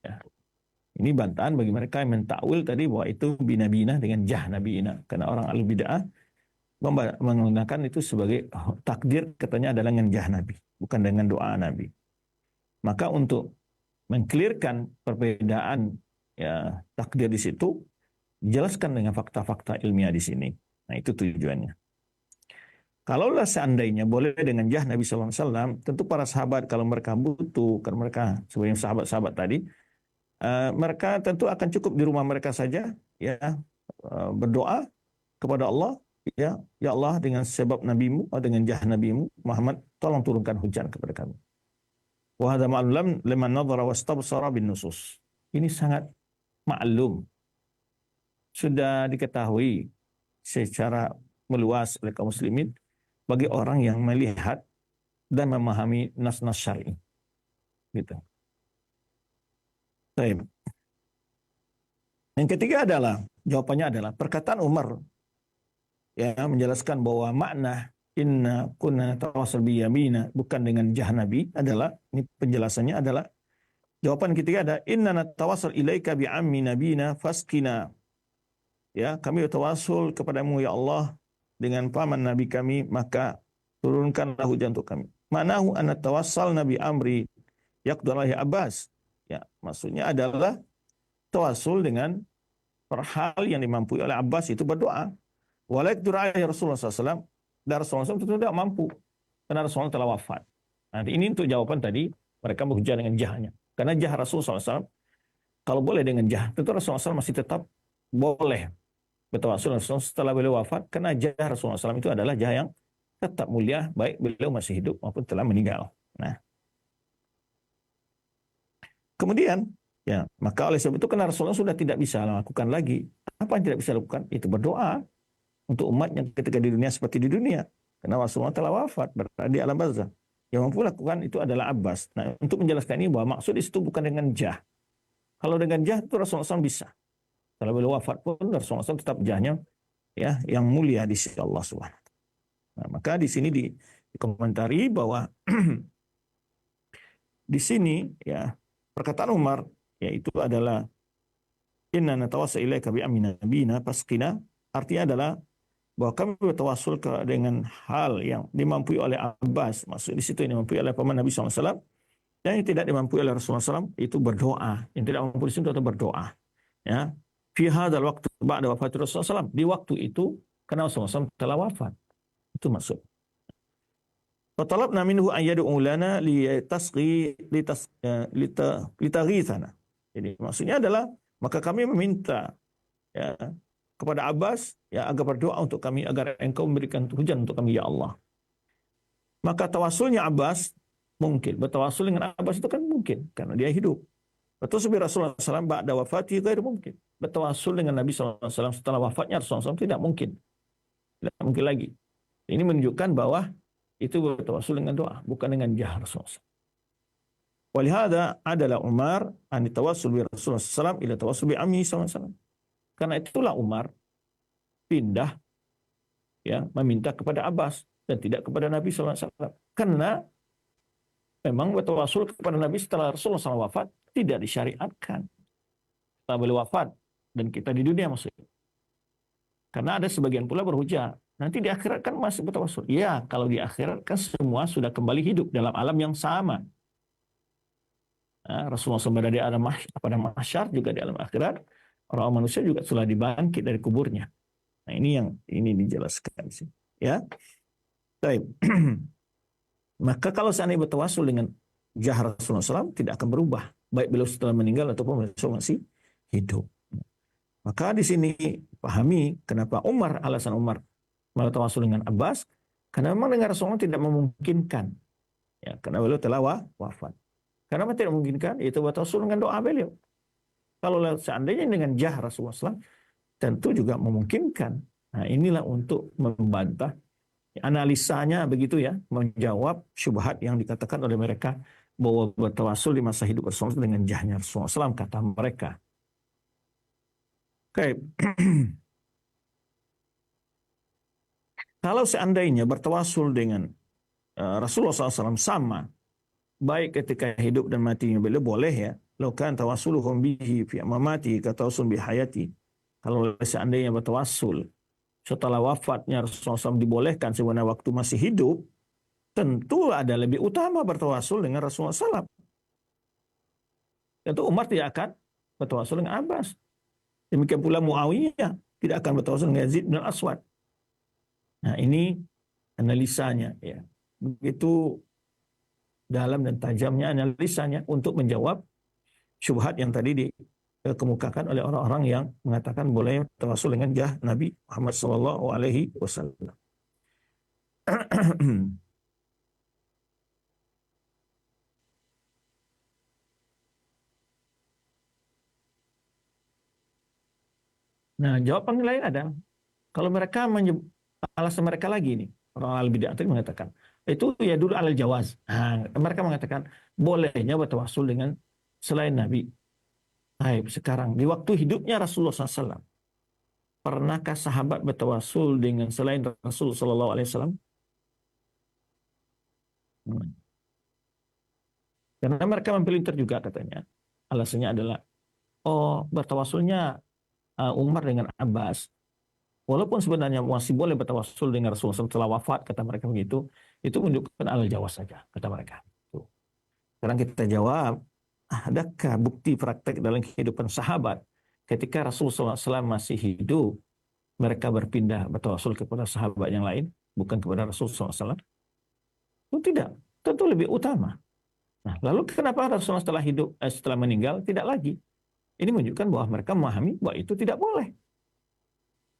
Ya. Ini bantahan bagi mereka yang mentakwil tadi bahwa itu binabina dengan jah nabiina. Karena orang ahli bid'ah menggunakan itu sebagai takdir, katanya adalah dengan jah Nabi, bukan dengan doa Nabi. Maka untuk mengklirkan perbedaan, ya, takdir di situ, jelaskan dengan fakta-fakta ilmiah di sini. Nah, itu tujuannya. Kalaulah seandainya boleh dengan jah Nabi SAW, tentu para sahabat kalau mereka butuh, karena mereka sebagai sahabat-sahabat tadi, mereka tentu akan cukup di rumah mereka saja, ya, berdoa kepada Allah, ya Allah, dengan sebab nabimu, dengan jah nabimu Muhammad, tolong turunkan hujan kepada kami. Wa hadza ma'lum liman nadhara wastabsara bin nusus. Ini sangat maklum, sudah diketahui secara meluas oleh kaum muslimin bagi orang yang melihat dan memahami nas-nas syar'i. Gitu. Baik. Yang ketiga adalah, jawabannya adalah perkataan Umar, ya, menjelaskan bahwa makna inna kunna tawassul bi yamina bukan dengan jah Nabi adalah, ini penjelasannya adalah, jawaban ketiga ada inna natawassul ilaika bi ammi nabina faskina. Ya, kami bertawassul kepadamu ya Allah dengan paman nabi kami, maka turunkanlah hujan untuk kami. Manahu anna tawassal nabi amri yaqdalahi Abbas. Ya, maksudnya adalah tawassul dengan hal yang dimampu oleh Abbas, itu berdoa. Walaik duraya Rasulullah SAW, dan Rasulullah SAW itu tidak mampu karena Rasulullah telah wafat. Nanti ini untuk jawaban tadi mereka bekerja dengan jahnya. Karena jah Rasulullah SAW, kalau boleh dengan jah, tentu Rasulullah SAW masih tetap boleh bertawassul setelah beliau wafat, karena jah Rasulullah SAW itu adalah jah yang tetap mulia, baik beliau masih hidup maupun telah meninggal. Nah, kemudian, ya, maka oleh sebab itu karena Rasulullah sudah tidak bisa lakukan lagi. Apa yang tidak bisa lakukan? Itu berdoa untuk umatnya ketika di dunia seperti di dunia. Karena Rasulullah telah wafat, berada di alam barzakh. Yang mampu lakukan itu adalah Abbas. Nah, untuk menjelaskan ini bahwa maksud di situ bukan dengan jah. Kalau dengan jah itu Rasulullah SAW bisa. Kalau beliau wafat pun Rasulullah SAW tetap jahnya, ya, yang mulia di sisi Allah Subhanahu. Nah, maka di sini dikomentari bahwa di sini, ya, perkataan Umar, yaitu adalah inna natawassul ilaika bi ammi nabiyina fasqina, artinya adalah bahwa kami bertawassul dengan hal yang dimampu oleh Abbas, maksud di situ yang dimampu oleh paman Nabi SAW, dan yang tidak dimampu oleh Rasulullah SAW itu berdoa. Yang tidak mampu di situ itu berdoa. Ya, fi hadzal waqti ba'da wafat Rasulullah SAW, di waktu itu karena Rasulullah SAW telah wafat. Itu maksud. Fatalabna minhu an yad'u lana litaghithana. Jadi maksudnya adalah maka kami meminta, ya, kepada Abbas, ya, agar berdoa untuk kami agar engkau memberikan hujan untuk kami ya Allah. Maka tawasulnya Abbas mungkin, bertawasul dengan Abbas itu kan mungkin karena dia hidup. Bertawasul dengan Rasulullah SAW ba'da wafati ghair mungkin. Bertawasul dengan Nabi SAW setelah wafatnya Rasulullah SAW tidak mungkin. Tidak mungkin lagi. Ini menunjukkan bahwa itu bertawasul dengan doa, bukan dengan jah Rasulullah. Walihada adalah Umar an tawassul bi Rasulullah SAW ila tawassul bi ammi SAW. Karena itulah Umar pindah, ya, meminta kepada Abbas dan tidak kepada Nabi SAW. Karena memang bertawasul kepada Nabi setelah Rasulullah SAW wafat tidak disyariatkan. Setelah beliau wafat dan kita di dunia maksudnya. Karena ada sebagian pula berhujah, nanti di akhirat kan masih bertawasul. Ya, kalau di akhirat kan semua sudah kembali hidup dalam alam yang sama. Nah, Rasulullah SAW berada di alam pada mahsyar, juga di alam akhirat. Orang manusia juga sudah dibangkit dari kuburnya. Nah, ini yang ini dijelaskan sih, ya. Baik. Maka kalau seandainya bertawasul dengan jah Rasulullah SAW tidak akan berubah, baik beliau setelah meninggal ataupun beliau masih hidup. Maka di sini pahami kenapa alasan Umar bertawasul dengan Abbas, karena memang dengan Rasulullah tidak memungkinkan, ya, karena beliau telah wafat. Karena memang tidak memungkinkan, itu bertawasul dengan doa beliau. Kalau seandainya dengan jah Rasulullah SAW, tentu juga memungkinkan. Nah, inilah untuk membantah analisanya begitu ya, menjawab syubhat yang dikatakan oleh mereka bahwa bertawasul di masa hidup Rasulullah dengan jahnya Rasulullah SAW, kata mereka. Oke. Kalau seandainya bertawasul dengan Rasulullah SAW sama, baik ketika hidup dan matinya beliau boleh ya. Laukan tawasuluhum bihi fi mamati ka tawassul bi hayati. Kalau seandainya bertawasul setelah wafatnya Rasulullah SAW dibolehkan sebenarnya waktu masih hidup, tentu ada lebih utama bertawasul dengan Rasulullah SAW. Tentu Umar tidak akan bertawasul dengan Abbas. Demikian pula Muawiyah tidak akan bertawasul dengan Yazid bin Aswad. Nah, ini analisanya ya. Begitu dalam dan tajamnya analisanya untuk menjawab syubhat yang tadi dikemukakan oleh orang-orang yang mengatakan boleh tawasul dengan jah Nabi Muhammad sallallahu alaihi wasallam. Nah, jawaban lain ada. Kalau mereka alasan mereka lagi nih, orang al-bid'ah tadi mengatakan, itu ya dulu alal jawaz. Nah, mereka mengatakan bolehnya bertawasul dengan selain Nabi. Baik, sekarang di waktu hidupnya Rasulullah SAW, pernahkah sahabat bertawasul dengan selain Rasul Sallallahu Alaihi Wasallam? Karena mereka mempelintir juga katanya. Alasannya adalah, bertawasulnya Umar dengan Abbas. Walaupun sebenarnya masih boleh bertawasul dengan Rasulullah setelah wafat, kata mereka begitu, itu menunjukkan alal jawaz saja, kata mereka. Tuh. Sekarang kita jawab, adakah bukti praktek dalam kehidupan sahabat ketika Rasulullah SAW masih hidup, mereka berpindah bertawasul kepada sahabat yang lain, bukan kepada Rasulullah SAW? Itu tidak, tentu lebih utama. Nah, lalu kenapa Rasulullah setelah meninggal tidak lagi? Ini menunjukkan bahwa mereka memahami bahwa itu tidak boleh.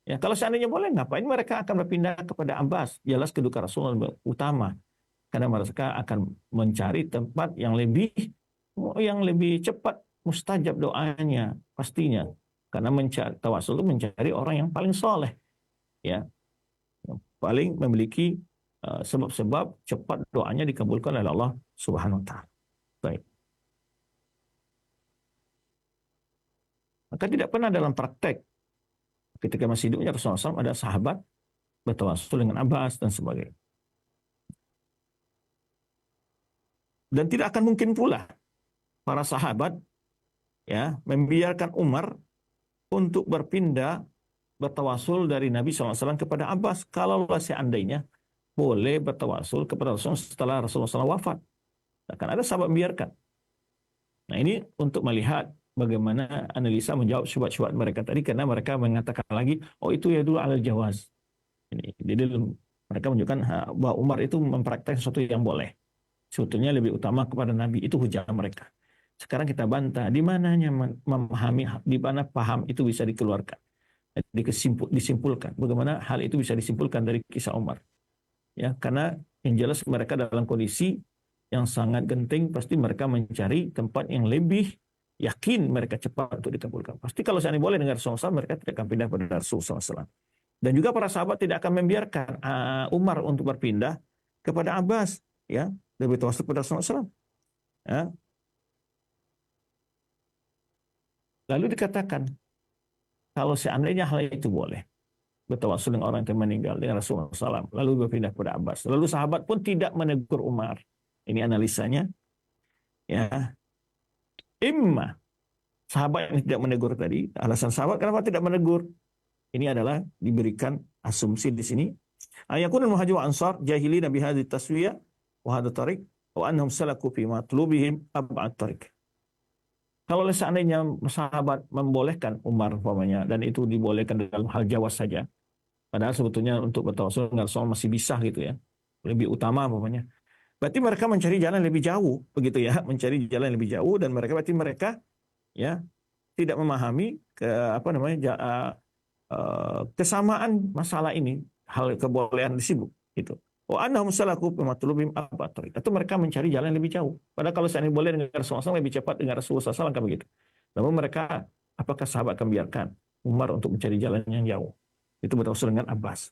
Ya, kalau seandainya boleh, ngapain mereka akan berpindah kepada Abbas? Jelas kedukaan Rasulullah lebih utama, karena mereka akan mencari tempat yang lebih cepat mustajab doanya pastinya, karena tawasul itu mencari orang yang paling soleh, ya, yang paling memiliki sebab-sebab cepat doanya dikabulkan oleh Allah Subhanahu Wa Taala. Baik. Maka tidak pernah dalam praktek ketika masih hidupnya Rasulullah SAW ada sahabat bertawasul dengan Abbas dan sebagainya. Dan tidak akan mungkin pula para sahabat ya membiarkan Umar untuk berpindah bertawasul dari Nabi SAW kepada Abbas kalau seandainya boleh bertawasul kepada Rasulullah setelah Rasulullah SAW wafat. Akan ada sahabat membiarkan. Nah, ini untuk melihat bagaimana analisa menjawab syubhat-syubhat mereka tadi, karena mereka mengatakan lagi, itu ya dulu alal jawaz. Jadi mereka menunjukkan bahwa Umar itu mempraktek sesuatu yang boleh. Sebetulnya lebih utama kepada Nabi, itu hujah mereka. Sekarang kita bantah, di mananya memahami, di mana paham itu bisa dikeluarkan, disimpulkan. Bagaimana hal itu bisa disimpulkan dari kisah Umar? Ya, karena yang jelas mereka dalam kondisi yang sangat genting, pasti mereka mencari tempat yang lebih yakin mereka cepat untuk dikabulkan. Pasti kalau seandainya boleh dengan Rasulullah SAW, mereka tidak akan pindah pada Rasulullah SAW. Dan juga para sahabat tidak akan membiarkan Umar untuk berpindah kepada Abbas, ya, lebih tawasul kepada Rasulullah SAW. Ya. Lalu dikatakan, kalau seandainya hal itu boleh, bertawasul dengan orang yang meninggal dengan Rasulullah SAW, lalu berpindah kepada Abbas. Lalu sahabat pun tidak menegur Umar. Ini analisanya, ya. Imma sahabat yang tidak menegur tadi, alasan sahabat kenapa tidak menegur? Ini adalah diberikan asumsi di sini. Ayakunul muhajir wa ansar jahilina bi hadhihi taswiyah wa hadha tariq wa annahum salaku fi matlubihim ab'ad tariq. Kalau seandainya sahabat membolehkan Umar umpamanya, dan itu dibolehkan dalam hal jawaz saja, padahal sebetulnya untuk bertawasul dengan Rasul masih bisa gitu ya, lebih utama umpamanya. Berarti mereka mencari jalan lebih jauh, begitu ya, mencari jalan lebih jauh, dan mereka ya tidak memahami kesamaan masalah ini, hal kebolehan disibuk gitu. Wa annahum salaku bimatlubim abatar. Itu mereka mencari jalan lebih jauh. Padahal kalau seandainya boleh dengan Rasulullah SAW lebih cepat dengan Rasulullah SAW kan begitu. Namun mereka, apakah sahabat akan biarkan Umar untuk mencari jalan yang jauh? Itu bertawassul dengan Abbas.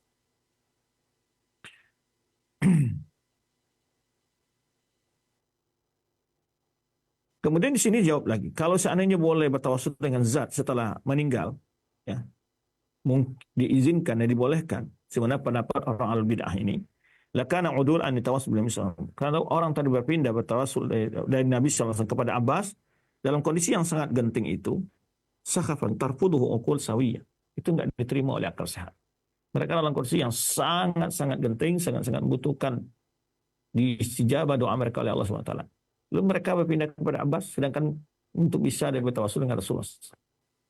Kemudian di sini jawab lagi, kalau seandainya boleh bertawassul dengan zat setelah meninggal, ya, diizinkan dan dibolehkan, sebenarnya pendapat orang al-bid'ah ini, lakana udul an tawassul bil misal. Kalau orang tadi berpindah bertawassul dari Nabi SAW kepada Abbas dalam kondisi yang sangat genting itu, sakhafan tarfuduhu uqul sawiyah. Itu enggak diterima oleh akal sehat. Mereka dalam kondisi yang sangat-sangat genting, sangat-sangat membutuhkan diistijabah doa mereka oleh Allah SWT. Lalu mereka berpindah kepada Abbas, sedangkan untuk bisa bertawassul dengan Rasulullah.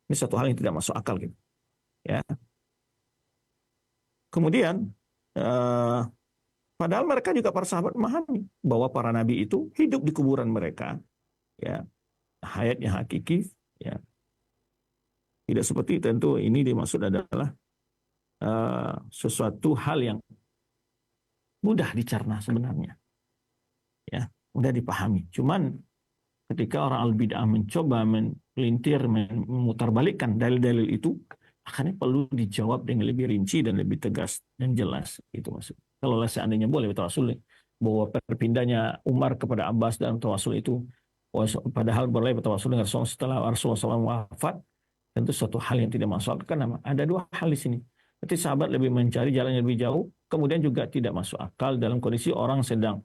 Ini satu hal yang tidak masuk akal gitu. Ya. Kemudian, padahal mereka juga para sahabat memahami bahwa para nabi itu hidup di kuburan mereka, ya, hayatnya hakiki, ya. Tidak seperti tentu ini dimaksud adalah sesuatu hal yang mudah dicerna sebenarnya, ya, mudah dipahami. Cuman ketika orang al-bid'ah mencoba melintir, memutarbalikkan dalil-dalil itu, akhirnya perlu dijawab dengan lebih rinci dan lebih tegas dan jelas. Itu maksud. Kalau seandainya boleh bertawassul bahwa perpindahnya Umar kepada Abbas dalam tawassul itu, padahal boleh bertawassul dengan Rasulullah setelah Rasulullah SAW wafat, tentu suatu hal yang tidak masuk akal. Karena ada dua hal di sini. Berarti sahabat lebih mencari jalan yang lebih jauh, kemudian juga tidak masuk akal dalam kondisi orang sedang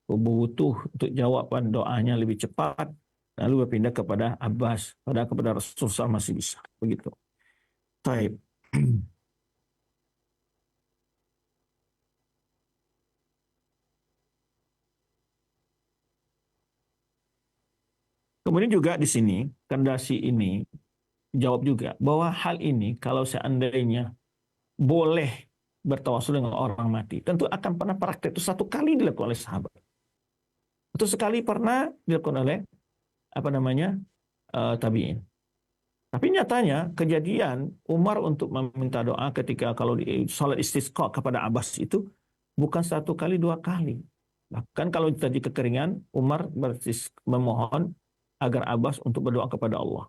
butuh untuk jawaban doanya lebih cepat, lalu berpindah kepada Abbas, padahal kepada Rasulullah masih bisa. Begitu. Taib. Kemudian juga di sini, Kandasi ini jawab juga bahwa hal ini kalau seandainya boleh bertawassul dengan orang mati, tentu akan pernah praktek itu satu kali dilakukan oleh sahabat. Atau sekali pernah dilakukan oleh tabi'in. Tapi nyatanya kejadian Umar untuk meminta doa ketika kalau di salat istisqa kepada Abbas itu bukan satu kali, dua kali. Bahkan kalau tadi kekeringan, Umar memohon agar Abbas untuk berdoa kepada Allah.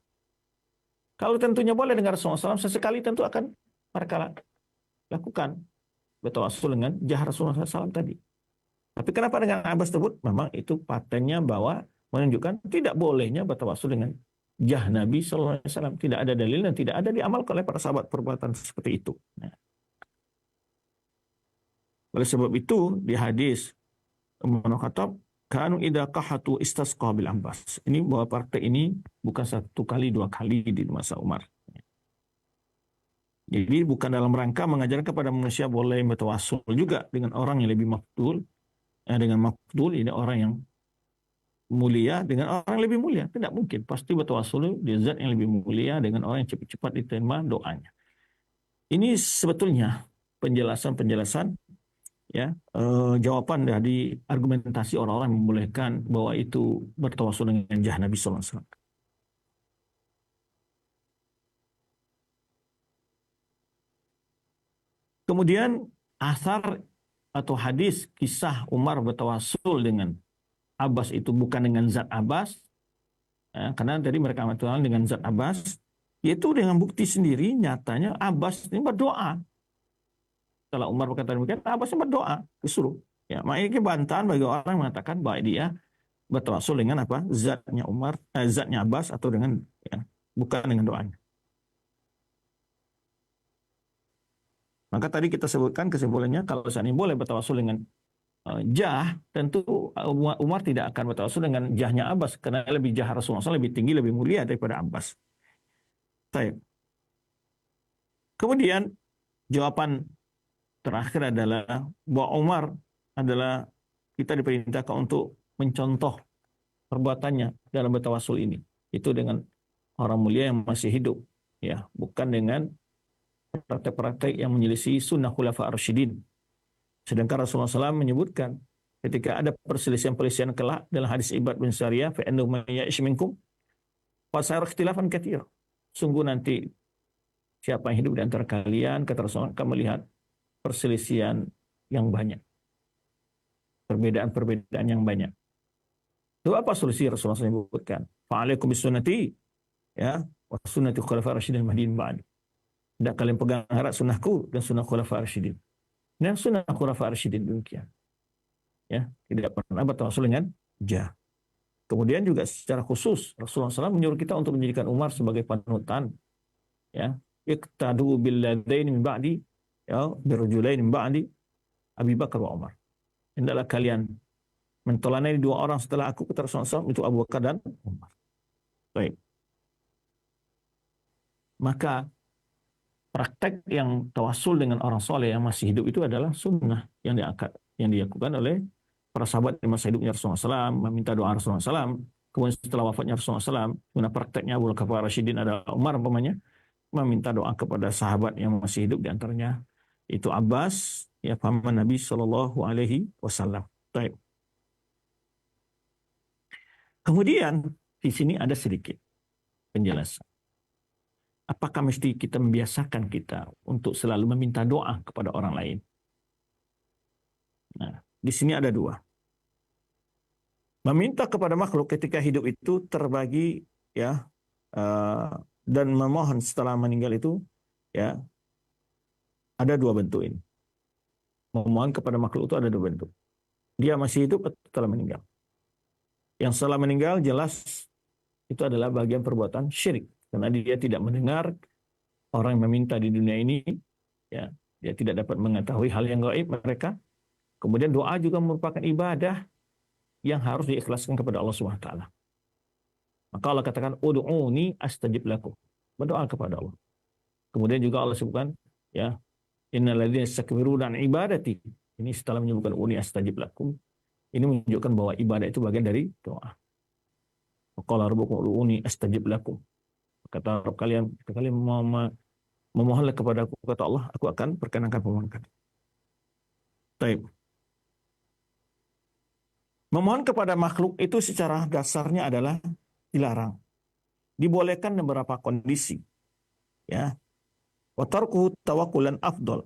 Kalau tentunya boleh dengan Rasulullah SAW, sesekali tentu akan mereka lakukan bertawassul dengan jah Rasulullah SAW tadi. Tapi kenapa dengan Abbas tersebut? Memang itu patennya bahwa menunjukkan tidak bolehnya bertawassul dengan jah Nabi SAW. Tidak ada dalil dan tidak ada diamalkan oleh para sahabat perbuatan seperti itu. Nah. Oleh sebab itu di hadis Umar bin Khattab, kanu idza qahatu istasqa bil Abbas. Ini bahwa praktek ini bukan satu kali, dua kali di masa Umar. Jadi bukan dalam rangka mengajarkan kepada manusia boleh bertawassul juga dengan orang yang lebih mafdul. Dengan mafdul ini orang yang mulia dengan orang yang lebih mulia. Tidak mungkin. Pasti bertawassul di zat yang lebih mulia dengan orang yang cepat-cepat diterima doanya. Ini sebetulnya penjelasan ya, jawaban dari argumentasi orang-orang yang membolehkan bahwa itu bertawassul dengan jah Nabi SAW. Kemudian asar atau hadis kisah Umar bertawassul dengan Abbas itu bukan dengan zat Abbas, ya, karena tadi mereka bertawassul dengan zat Abbas, yaitu dengan bukti sendiri nyatanya Abbas ini berdoa. Setelah Umar berkata demikian, Abbas berdoa, disuruh. Ya, makanya bantahan bagi orang yang mengatakan bahwa dia bertawassul dengan apa? Zatnya Umar, zatnya Abbas atau dengan ya, bukan dengan doanya. Maka tadi kita sebutkan kesimpulannya kalau seandainya boleh bertawassul dengan jah, tentu Umar tidak akan bertawassul dengan jahnya Abbas karena lebih jah Rasulullah SAW lebih tinggi, lebih mulia daripada Abbas. Baik. Kemudian jawaban terakhir adalah bahwa Umar adalah kita diperintahkan untuk mencontoh perbuatannya dalam bertawassul ini. Itu dengan orang mulia yang masih hidup, ya, bukan dengan praktek-praktek yang menyelisih sunnah khulafa ar-rasyidin. Sedangkan Rasulullah SAW menyebutkan ketika ada perselisihan-perselisihan kelak dalam hadis Ibad bin Sariyah, fa innahu may ya'ish minkum fa sayara ikhtilafan katsira. Sungguh nanti siapa yang hidup di antara kalian, kata Rasulullah, akan melihat perselisihan yang banyak. Perbedaan-perbedaan yang banyak. Itu apa solusi Rasulullah sebutkan? Fa'alaikum bisunnati, ya, wa sunnati khulafair rasyidin mahdiyyin ba'di. Hendak kalian pegang erat sunnahku dan sunnah khulafair rasyidin. Nah, sunnah khulafair rasyidin demikian. Ya, tidak pernah bertawassul dengan jah. Kemudian juga secara khusus Rasulullah SAW menyuruh kita untuk menjadikan Umar sebagai panutan. Ya, iqtadu bil ladaini min ba'di, ya, birrajulaini min ba'di, Abi Bakar wa Umar. Hendaklah kalian mentelanai dua orang setelah aku, kata Rasulullah SAW, itu Abu Bakar dan Umar. Baik. Maka praktek yang tawassul dengan orang soleh yang masih hidup itu adalah sunnah yang dilakukan oleh para sahabat di masa hidupnya Rasulullah SAW, meminta doa Rasulullah SAW. Kemudian setelah wafatnya Rasulullah SAW, guna prakteknya Abu Bakar Rasyidin adalah Umar umpamanya, meminta doa kepada sahabat yang masih hidup, di antaranya itu Abbas, ya, paman Nabi Shallallahu Alaihi Wasallam. Baik. Kemudian di sini ada sedikit penjelasan. Apakah mesti kita membiasakan kita untuk selalu meminta doa kepada orang lain? Nah, di sini ada dua. Meminta kepada makhluk ketika hidup itu terbagi, ya, dan memohon setelah meninggal itu, ya, ada dua bentuk ini. Memohon kepada makhluk itu ada dua bentuk. Dia masih hidup atau telah meninggal. Yang setelah meninggal jelas itu adalah bagian perbuatan syirik. Karena dia tidak mendengar orang yang meminta di dunia ini, ya, dia tidak dapat mengetahui hal yang gaib mereka. Kemudian doa juga merupakan ibadah yang harus diikhlaskan kepada Allah Subhanahu wa taala. Maka Allah katakan, ud'uni astajib lakum. Berdoa kepada Allah. Kemudian juga Allah sebutkan, ya, innal ladzina yastakbiruna an ibadati. Ini setelah menyebutkan ud'uni astajib lakum. Ini menunjukkan bahwa ibadah itu bagian dari doa. Qala rabbukum ud'uni astajib lakum. Kata Rabb kalian, memohonlah kepada aku, kata Allah, aku akan perkenankan permohonan kalian. Baik. Memohon kepada makhluk itu secara dasarnya adalah dilarang. Dibolehkan dalam beberapa kondisi. Ya. Wa tarkuhu tawakkulan afdal.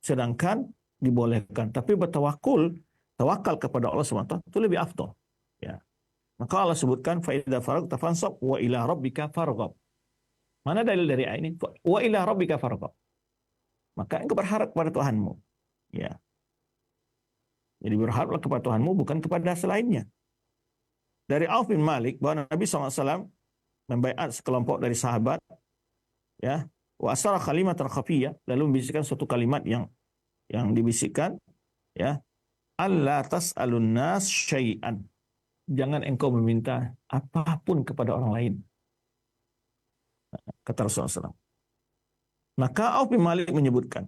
Sedangkan dibolehkan, tapi tawakal kepada Allah SWT itu lebih afdal. Ya. Maka Allah sebutkan fa idza faragta fansab wa ila rabbika farghab. Mana dalil dari ayat ini? Wa ila rabbika farghab. Maka engkau berharap kepada Tuhanmu. Ya. Jadi berharaplah kepada Tuhanmu, bukan kepada selainnya. Dari Auf bin Malik bahwa Nabi SAW membaiat sekelompok dari sahabat, ya, wa asara kalimatan khafiyah, lalu membisikkan suatu kalimat yang dibisikkan, ya, alla tas'alun nas syai'an. Jangan engkau meminta apapun kepada orang lain, kata Rasulullah SAW. Maka Auf bin Malik menyebutkan,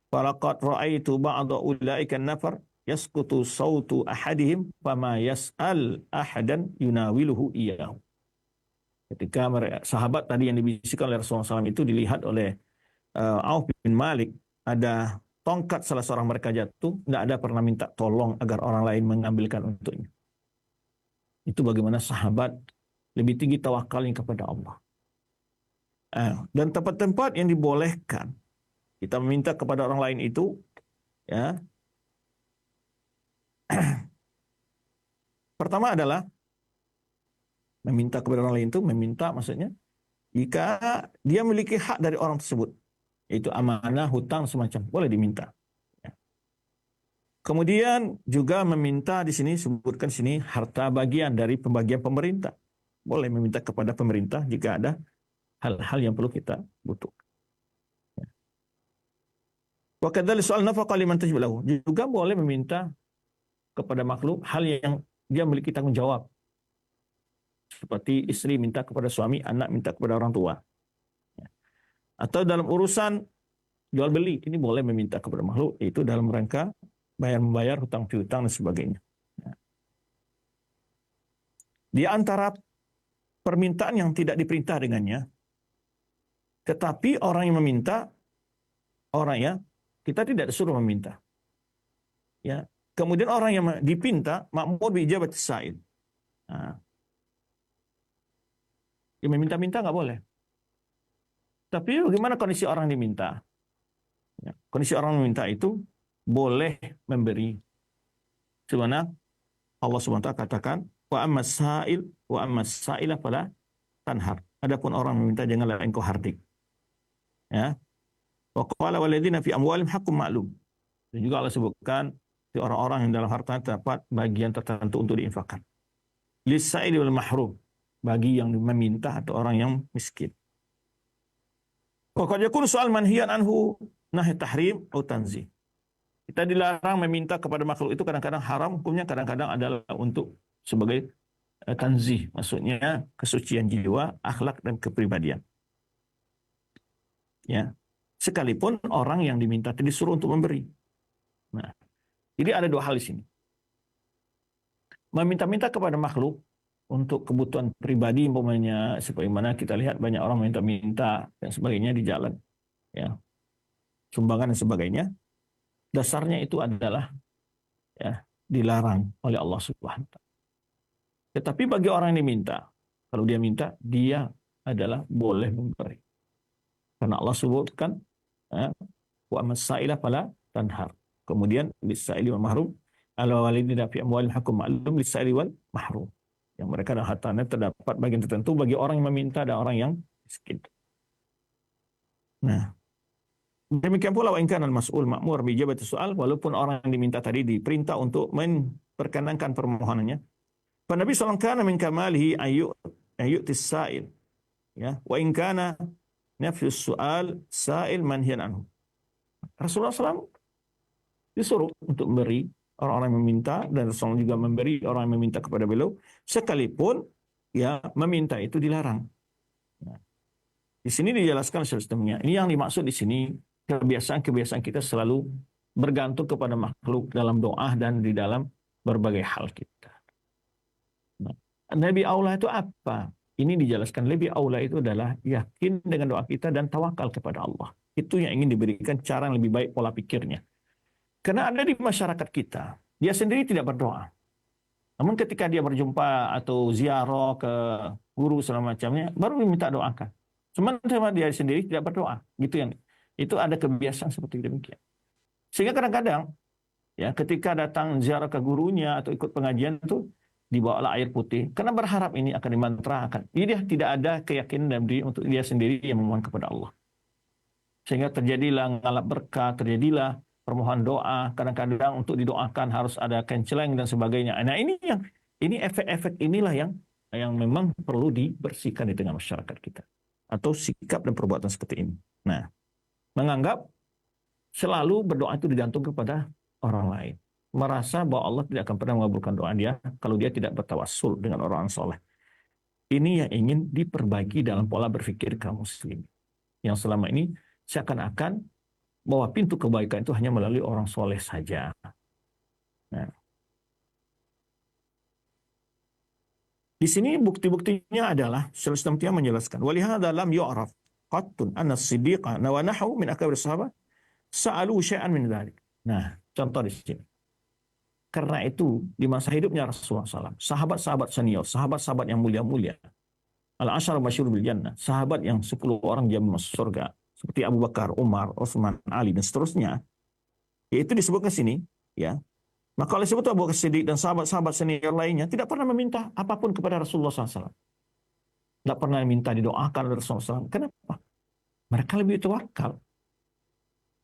walaqad ra'aitu ba'da ulaika nafar yasqutu sautu ahadihim fama yas'al ahadan yunawiluhu iyyahu. Ketika sahabat tadi yang dibisikkan oleh Rasulullah SAW itu dilihat oleh Auf bin Malik, ada tongkat salah seorang mereka jatuh, tidak ada pernah minta tolong agar orang lain mengambilkan untuknya. Itu bagaimana sahabat lebih tinggi tawakalnya kepada Allah. Dan tempat-tempat yang dibolehkan kita meminta kepada orang lain itu, ya, pertama adalah meminta kepada orang lain itu, meminta maksudnya jika dia memiliki hak dari orang tersebut, yaitu amanah, hutang, semacam, boleh diminta. Ya. Kemudian juga meminta di sini, sebutkan sini harta bagian dari pembagian pemerintah. Boleh meminta kepada pemerintah jika ada hal-hal yang perlu kita butuhkan. Wa kadzalika soal nafaqah liman tajib lahu. Juga boleh meminta kepada makhluk hal yang dia memiliki tanggung jawab. Seperti istri minta kepada suami, anak minta kepada orang tua. Atau dalam urusan jual beli, ini boleh meminta kepada makhluk, itu dalam rangka membayar hutang piutang dan sebagainya. Di antara permintaan yang tidak diperintah dengannya, tetapi orang yang meminta, kita tidak disuruh meminta. Ya, Kemudian orang yang dipinta ma'mur bi ijabati sa'il. Nah, yang meminta-minta nggak boleh. Tapi bagaimana kondisi orang diminta? Ya, kondisi orang meminta itu boleh memberi. Sebenarnya Allah SWT katakan, wa ammas sa'ila fala tanhar. Adapun orang meminta janganlah engkau hardik. Ya. Wa qala walladzina fi amwalihim haqqun ma'lum. Dan juga Allah sebutkan di orang-orang yang dalam harta terdapat bagian tertentu untuk diinfakkan. Lis-sa'ili wal mahrum, bagi yang meminta atau orang yang miskin. Wa qad yakunu soal manhiyan anhu nahy tahrim atau tanzih. Kita dilarang meminta kepada makhluk itu kadang-kadang haram, hukumnya kadang-kadang adalah untuk sebagai tanzih, maksudnya kesucian jiwa, akhlak dan kepribadian. Ya. Sekalipun orang yang diminta disuruh untuk memberi. Nah, jadi ada dua hal di sini. Meminta-minta kepada makhluk untuk kebutuhan pribadi, umpamanya sebagaimana kita lihat banyak orang minta-minta dan sebagainya di jalan, ya, sumbangan dan sebagainya. Dasarnya itu adalah ya dilarang oleh Allah Subhanahu wa taala. Tetapi bagi orang yang diminta, kalau dia minta, dia adalah boleh memberi. Karena Allah sebutkan wa amasaila fala tanhar. Kemudian lisaili wal mahrum ala walidina fi amwalihim haqqun ma'lum lisaili wal mahrum. Yang mereka dalam hartanya terdapat bagian tertentu bagi orang yang meminta dan orang yang miskin. Nah, demikian pula wa in kana al-mas'ul ma'mur bi ijabati soal, walaupun orang yang diminta tadi diperintah untuk memperkenankan permohonannya. Fa Nabi sallallahu alaihi wasallam min kamalihi ayyutis sa'il. Ya, wa in kana nafyus su'al sa'il manhiyan anhu. Rasulullah SAW disuruh untuk memberi orang-orang yang meminta, dan Rasulullah juga memberi orang yang meminta kepada beliau, sekalipun ya meminta itu dilarang. Nah, di sini dijelaskan sistemnya. Ini yang dimaksud di sini, kebiasaan-kebiasaan kita selalu bergantung kepada makhluk dalam doa dan di dalam berbagai hal kita. Nah, lebih aula itu apa? Ini dijelaskan lebih aula itu adalah yakin dengan doa kita dan tawakal kepada Allah. Itu yang ingin diberikan cara yang lebih baik pola pikirnya. Karena ada di masyarakat kita, dia sendiri tidak berdoa. Namun ketika dia berjumpa atau ziarah ke guru segala macamnya, baru diminta doakan. Sementara dia sendiri tidak berdoa. Gitu yang itu ada kebiasaan seperti demikian. Sehingga kadang-kadang ya ketika datang ziarah ke gurunya atau ikut pengajian itu dibawalah air putih karena berharap ini akan dimantrakan. Jadi dia tidak ada keyakinan dalam diri untuk dia sendiri yang memohon kepada Allah. Sehingga terjadilah ngalap berkah, terjadilah permohonan doa, kadang-kadang untuk didoakan harus ada kenceleng dan sebagainya. Nah, ini efek-efek inilah yang memang perlu dibersihkan di tengah masyarakat kita. Atau sikap dan perbuatan seperti ini. Nah, menganggap selalu berdoa itu digantung kepada orang lain. Merasa bahwa Allah tidak akan pernah mengabulkan doa dia kalau dia tidak bertawassul dengan orang soleh. Ini yang ingin diperbaiki dalam pola berpikir kaum muslim. Yang selama ini seakan-akan bahwa pintu kebaikan itu hanya melalui orang soleh saja. Nah, di sini bukti-buktinya adalah Syaikhul Islam menjelaskan walihada lam yu'raf qattun anna as-siddiqa wa nahu min akabir sahabat sa'alu syai'an min dzalik. Nah, contoh di sini. Karena itu di masa hidupnya Rasulullah SAW, sahabat-sahabat senior, sahabat-sahabat yang mulia-mulia, al-asyar masyhur bil jannah, sahabat yang 10 orang jamin masuk surga, seperti Abu Bakar, Umar, Utsman, Ali dan seterusnya, yaitu disebutkan sini, ya. Maka oleh sebab itu Abu Bakar Siddiq dan sahabat-sahabat senior lainnya tidak pernah meminta apapun kepada Rasulullah SAW. Tidak pernah minta didoakan oleh Rasulullah SAW. Kenapa? Mereka lebih tawakal.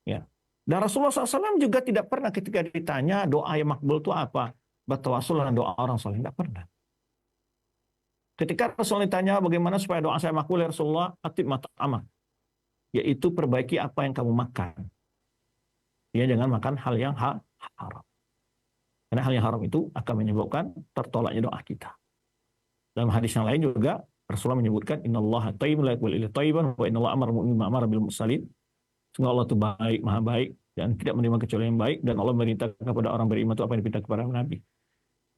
Ya. Dan Rasulullah SAW juga tidak pernah ketika ditanya doa yang makbul itu apa, bertawassul dengan doa orang soleh. Tidak pernah. Ketika Rasulullah ditanya bagaimana supaya doa saya makbul ya Rasulullah, atib mat'amah. Yaitu perbaiki apa yang kamu makan. Ya, jangan makan hal yang haram. Karena hal yang haram itu akan menyebabkan tertolaknya doa kita. Dalam hadis yang lain juga Rasulullah menyebutkan innallaha thayyibun la yaqbalu illa thayyiban wa innallaha amara mu'mina bil mursalin. Sungguh Allah itu baik, maha baik dan tidak menerima kecuali yang baik, dan Allah memerintahkan kepada orang beriman itu apa yang diperintah kepada Nabi.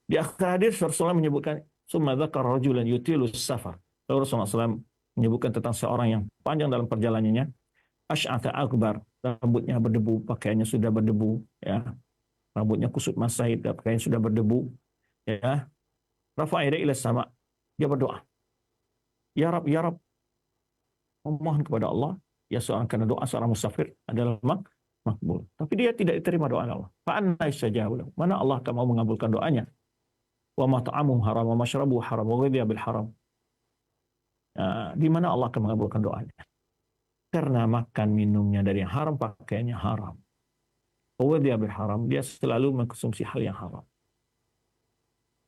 Di akhir hadis Rasulullah menyebutkan summa dzakara rajulan yutilu safar. Lalu Rasulullah SAW menyebutkan tentang seorang yang panjang dalam perjalanannya, asy'atha akbar, rambutnya berdebu, pakaiannya sudah berdebu, ya. rambutnya kusut masai, pakaian sudah berdebu, ya. Rafa'a yadayhi ila sama. Dia berdoa. Ya Rab, memohon kepada Allah, ya seorang karena doa seorang musafir adalah makbul. Tapi dia tidak diterima doa Allah. Fa'anna istajabu lahu. Mana Allah akan mau mengabulkan doanya? Wa mat'amuhu haram wa mashrabuhu haram wa ghudhiya bil haram. Di mana Allah akan mengabulkan doanya? Karena makan minumnya dari yang haram, pakaiannya haram. Wa ghudhiya bil haram, dia selalu mengkonsumsi hal yang haram.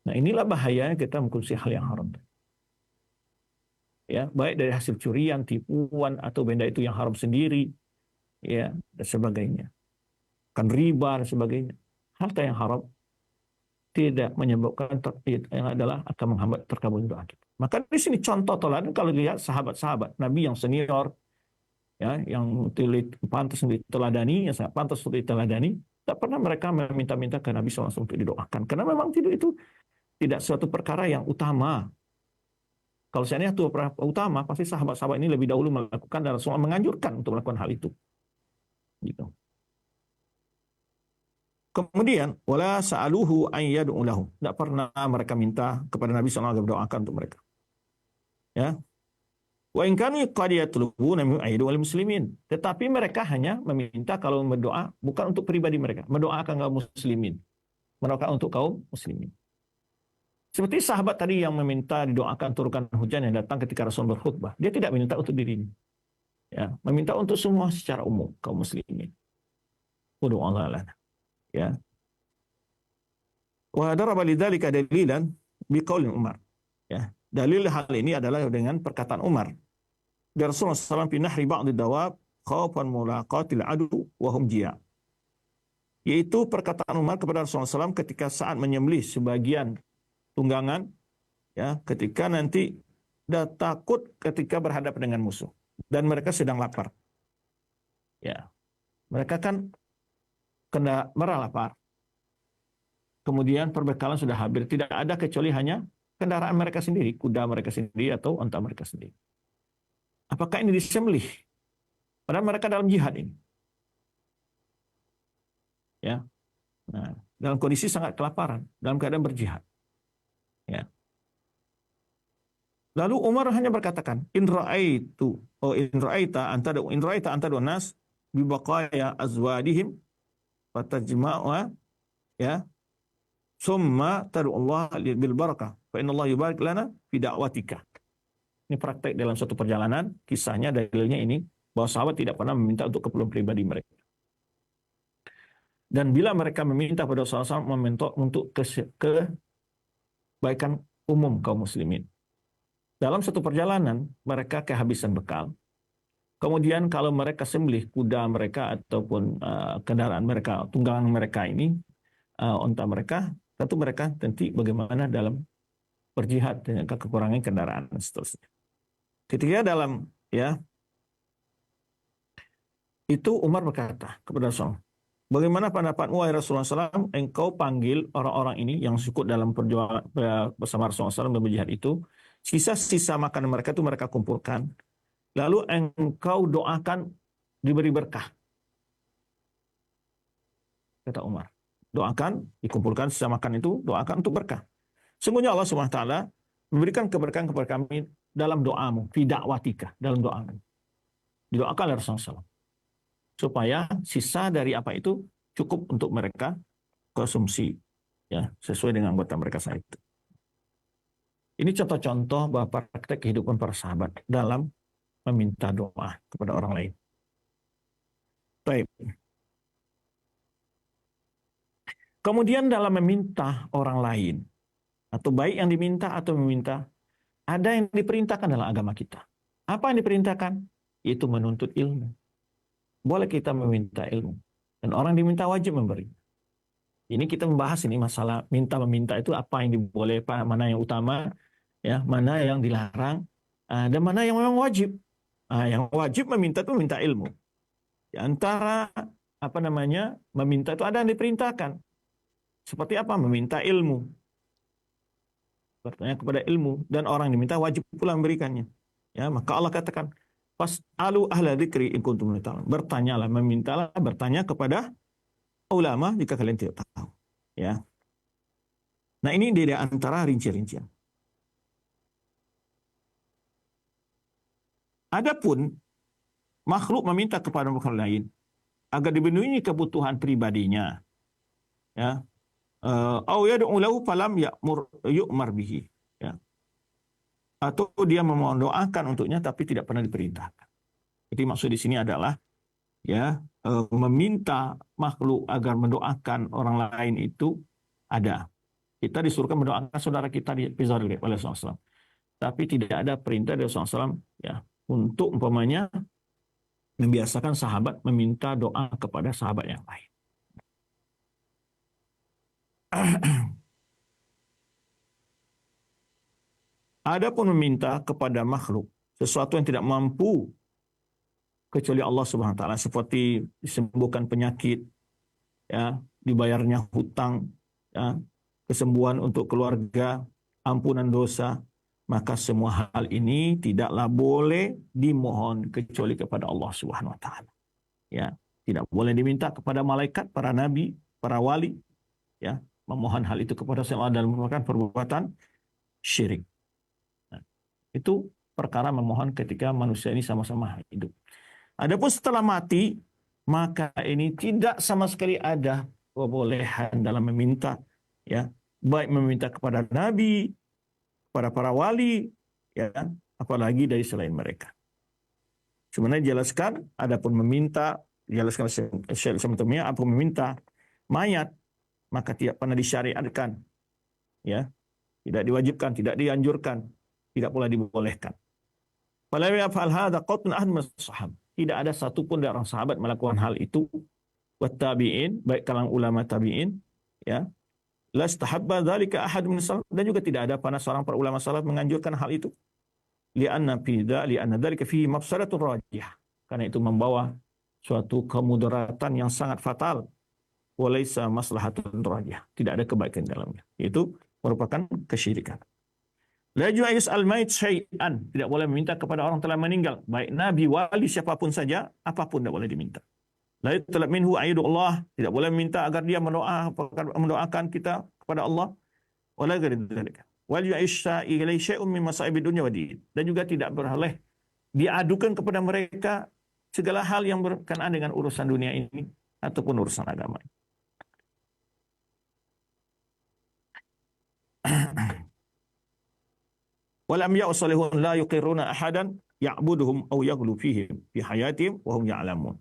Nah, inilah bahayanya kita mengkonsumsi hal yang haram. Ya, baik dari hasil curian, tipuan, atau benda itu yang haram sendiri, ya, dan sebagainya. Kan riba dan sebagainya. Harta yang haram tidak menyebabkan yang adalah akan menghambat terkabulnya doa kita. Maka di sini contoh teladan kalau lihat sahabat-sahabat Nabi yang senior, ya, yang pantas diteladani, yang sangat pantas untuk diteladani, tak pernah mereka meminta-minta ke Nabi SAW untuk didoakan. Karena memang itu tidak suatu perkara yang utama. Kalau seandainya itu utama, pasti sahabat-sahabat ini lebih dahulu melakukan dan Rasulullah menganjurkan untuk melakukan hal itu. Gitu. Kemudian, wala sa'aluhu an yad'u lahum. Tidak pernah mereka minta kepada Nabi SAW agar berdoakan untuk mereka. Ya. Wa in kanu qad yatlubuna min aidil muslimin. Tetapi mereka hanya meminta kalau berdoa bukan untuk pribadi mereka, mendoakan kaum muslimin. Mendoakan untuk kaum muslimin. Seperti sahabat tadi yang meminta didoakan turunkan hujan yang datang ketika Rasul berkhutbah. Dia tidak meminta untuk dirinya. Ya, meminta untuk semua secara umum kaum muslimin. Ud'u'allah lana. Ya. Wa daraba lidzalika dalilan biqaulin Umar. Ya, dalil hal ini adalah dengan perkataan Umar. Dari Rasulullah SAW fi nahri ba'd ad-dawab khaufan mulaqatil adu wa hum jiya. Yaitu perkataan Umar kepada Rasulullah SAW ketika saat menyembelih sebagian tunggangan, ya, ketika nanti takut ketika berhadapan dengan musuh dan mereka sedang lapar. Ya. Mereka kan kena merah lapar. Kemudian perbekalan sudah habis, tidak ada kecuali hanya kendaraan mereka sendiri, kuda mereka sendiri atau unta mereka sendiri. Apakah ini disembelih? Padahal mereka dalam jihad ini. Ya. Nah, dalam kondisi sangat kelaparan, dalam keadaan berjihad. Ya. Lalu Umar hanya berkatakan, in ra'aita anta nas bi baqaya azwadihim fatajma'u, ya, summa tad'u Allah bil barakah fa inna Allah yubarik lana fi da'watika. Ini praktek dalam suatu perjalanan, kisahnya dalilnya ini bahwa sahabat tidak pernah meminta untuk keperluan pribadi mereka. Dan bila mereka meminta pada Rasulullah SAW meminta untuk kebaikan umum kaum muslimin. Dalam satu perjalanan, mereka kehabisan bekal. Kemudian kalau mereka sembelih kuda mereka ataupun kendaraan mereka, tunggangan mereka ini, unta mereka, tentu mereka bagaimana dalam berjihad dengan kekurangan kendaraan dan seterusnya. Ketika dalam, ya, itu Umar berkata kepada Rasulullah, bagaimana pendapatmu wahai Rasulullah SAW, engkau panggil orang-orang ini yang ikut dalam perjuangan bersama Rasulullah SAW dan berjihad itu, sisa-sisa makanan mereka itu mereka kumpulkan, lalu engkau doakan diberi berkah. Kata Umar, doakan, dikumpulkan sisa makan itu, doakan untuk berkah. Sungguhnya Allah SWT memberikan keberkahan kepada kami dalam doamu, fi da'watika, dalam doamu. Didoakan oleh Rasulullah SAW. Supaya sisa dari apa itu cukup untuk mereka konsumsi, ya, sesuai dengan anggota mereka saat itu. Ini contoh-contoh bahwa praktek kehidupan para sahabat dalam meminta doa kepada orang lain. Baik. Kemudian dalam meminta orang lain, atau baik yang diminta atau meminta, ada yang diperintahkan dalam agama kita. Apa yang diperintahkan? Yaitu menuntut ilmu. Boleh kita meminta ilmu. Dan orang diminta wajib memberi. Ini kita membahas ini masalah minta-meminta itu apa yang dibolehkan, mana yang utama, ya, mana yang dilarang, dan mana yang memang wajib. Yang wajib meminta itu minta ilmu. Di antara meminta itu ada yang diperintahkan. Seperti apa? Meminta ilmu. Bertanya kepada ilmu, dan orang yang diminta wajib pula memberikannya. Ya, maka Allah katakan, fas'alu ahla dzikri in kuntum la ta'lamun. Bertanyalah, memintalah, bertanya kepada ulama jika kalian tidak tahu. Ya. Nah ini dari antara rinci-rincian. Adapun makhluk meminta kepada makhluk lain agar dipenuhi kebutuhan pribadinya, ya, au yad'u lahu falam yu'mar bihi, ya, atau dia mendoakan untuknya tapi tidak pernah diperintahkan. Jadi maksud di sini adalah, ya, meminta makhluk agar mendoakan orang lain itu ada. Kita disuruhkan mendoakan saudara kita di oleh Rasulullah SAW. Tapi tidak ada perintah dari Rasulullah SAW, ya, untuk umpamanya membiasakan sahabat meminta doa kepada sahabat yang lain. Adapun meminta kepada makhluk sesuatu yang tidak mampu kecuali Allah Subhanahu wa taala, seperti disembuhkan penyakit, ya, dibayarnya hutang, ya, kesembuhan untuk keluarga, ampunan dosa, maka semua hal ini tidaklah boleh dimohon kecuali kepada Allah Subhanahu wa taala. Ya, tidak boleh diminta kepada malaikat, para nabi, para wali, ya, memohon hal itu kepada Allah dan merupakan perbuatan syirik. Nah, itu perkara memohon ketika manusia ini sama-sama hidup. Adapun setelah mati, maka ini tidak sama sekali ada kebolehan dalam meminta, ya, baik meminta kepada nabi, kepada para wali, ya, apalagi dari selain mereka. Sebenarnya jelaskan, adapun meminta, jelaskan sebetulnya apa meminta mayat, maka tidak pernah disyariatkan, ya, tidak diwajibkan, tidak dianjurkan, tidak pula dibolehkan. Falam yaf'al hadza qatun ahad min as-sahab. Tidak ada satupun dari orang sahabat melakukan hal itu. Wat tabi'in, baik kalangan ulama tabi'in, ya, lastahabba dzalika ahad min salaf, dan juga tidak ada pada seorang para ulama salaf menganjurkan hal itu. Li'anna dzalika fihi mafsadatun rajih. Karena itu membawa suatu kemudaratan yang sangat fatal. Walaysa maslahatun rajih. Tidak ada kebaikan dalamnya. Itu merupakan kesyirikan. La yu'is al-mayt syai'an. Tidak boleh meminta kepada orang telah meninggal, baik nabi, wali, siapapun saja, apapun tidak boleh diminta. La yutlab minhu aidullah, tidak boleh minta agar dia mendoakan kita kepada Allah. Wala ghairi dzalika. Wal yu'isha ilai syai'un min masa'ibid dunya wa din. Dan juga tidak boleh diadukan kepada mereka segala hal yang berkenaan dengan urusan dunia ini ataupun urusan agama. Wal anbiya salihun la yuqirruna ahadan ya'buduhum aw yaghlu fihim fi hayatihim wa hum ya'lamun.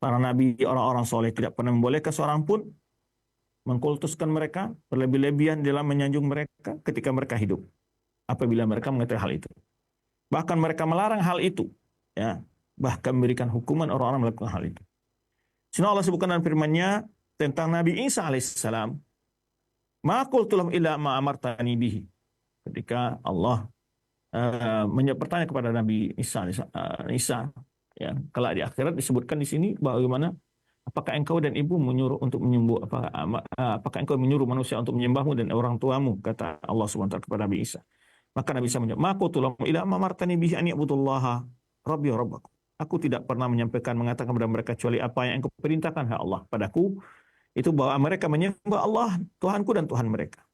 Para nabi, orang-orang soleh tidak pernah membolehkan seorang pun mengkultuskan mereka, berlebih-lebihan dalam menyanjung mereka ketika mereka hidup, apabila mereka mengetahui hal itu. Bahkan mereka melarang hal itu, ya, bahkan memberikan hukuman orang-orang melakukan hal itu. Sehingga Allah sebutkan dalam firman-Nya tentang Nabi Isa alaihissalam, ma qultu lahum illa ma amartani bihi. Ketika Allah bertanya kepada Nabi Isa, ya, kelak di akhirat disebutkan di sini bagaimana, apakah engkau dan ibu menyuruh untuk menyembah, apakah engkau menyuruh manusia untuk menyembahmu dan orang tuamu, kata Allah SWT kepada Nabi Isa. Maka Nabi Isa menjawab, ma qultu lahum illa ma amartani bihi an ya'budullaha rabbi wa rabbakum. Aku tidak pernah mengatakan kepada mereka kecuali apa yang engkau perintahkan, ya Allah, padaku, itu bahwa mereka menyembah Allah, Tuhanku dan Tuhan mereka.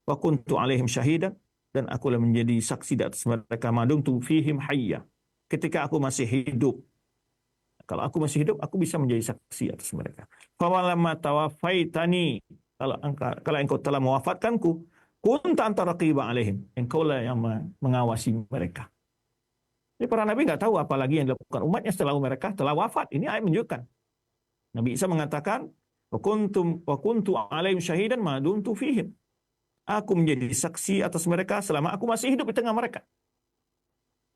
Wa kuntu alaihim syahidan, dan akulah menjadi saksi di atas mereka madumtu fihim hayya, ketika aku masih hidup. Kalau aku masih hidup, aku bisa menjadi saksi atas mereka. Fawalamma tawaffaitani, kalau engkau telah mewafatkanku, kunta anta raqiba alaihim, engkaulah yang mengawasi mereka. Jadi para nabi nggak tahu apalagi yang dilakukan umatnya setelah mereka telah wafat. Ini ayat menunjukkan. Nabi Isa mengatakan, wa kuntu alaihim syahidan ma dumtu fihim. Aku menjadi saksi atas mereka selama aku masih hidup di tengah mereka.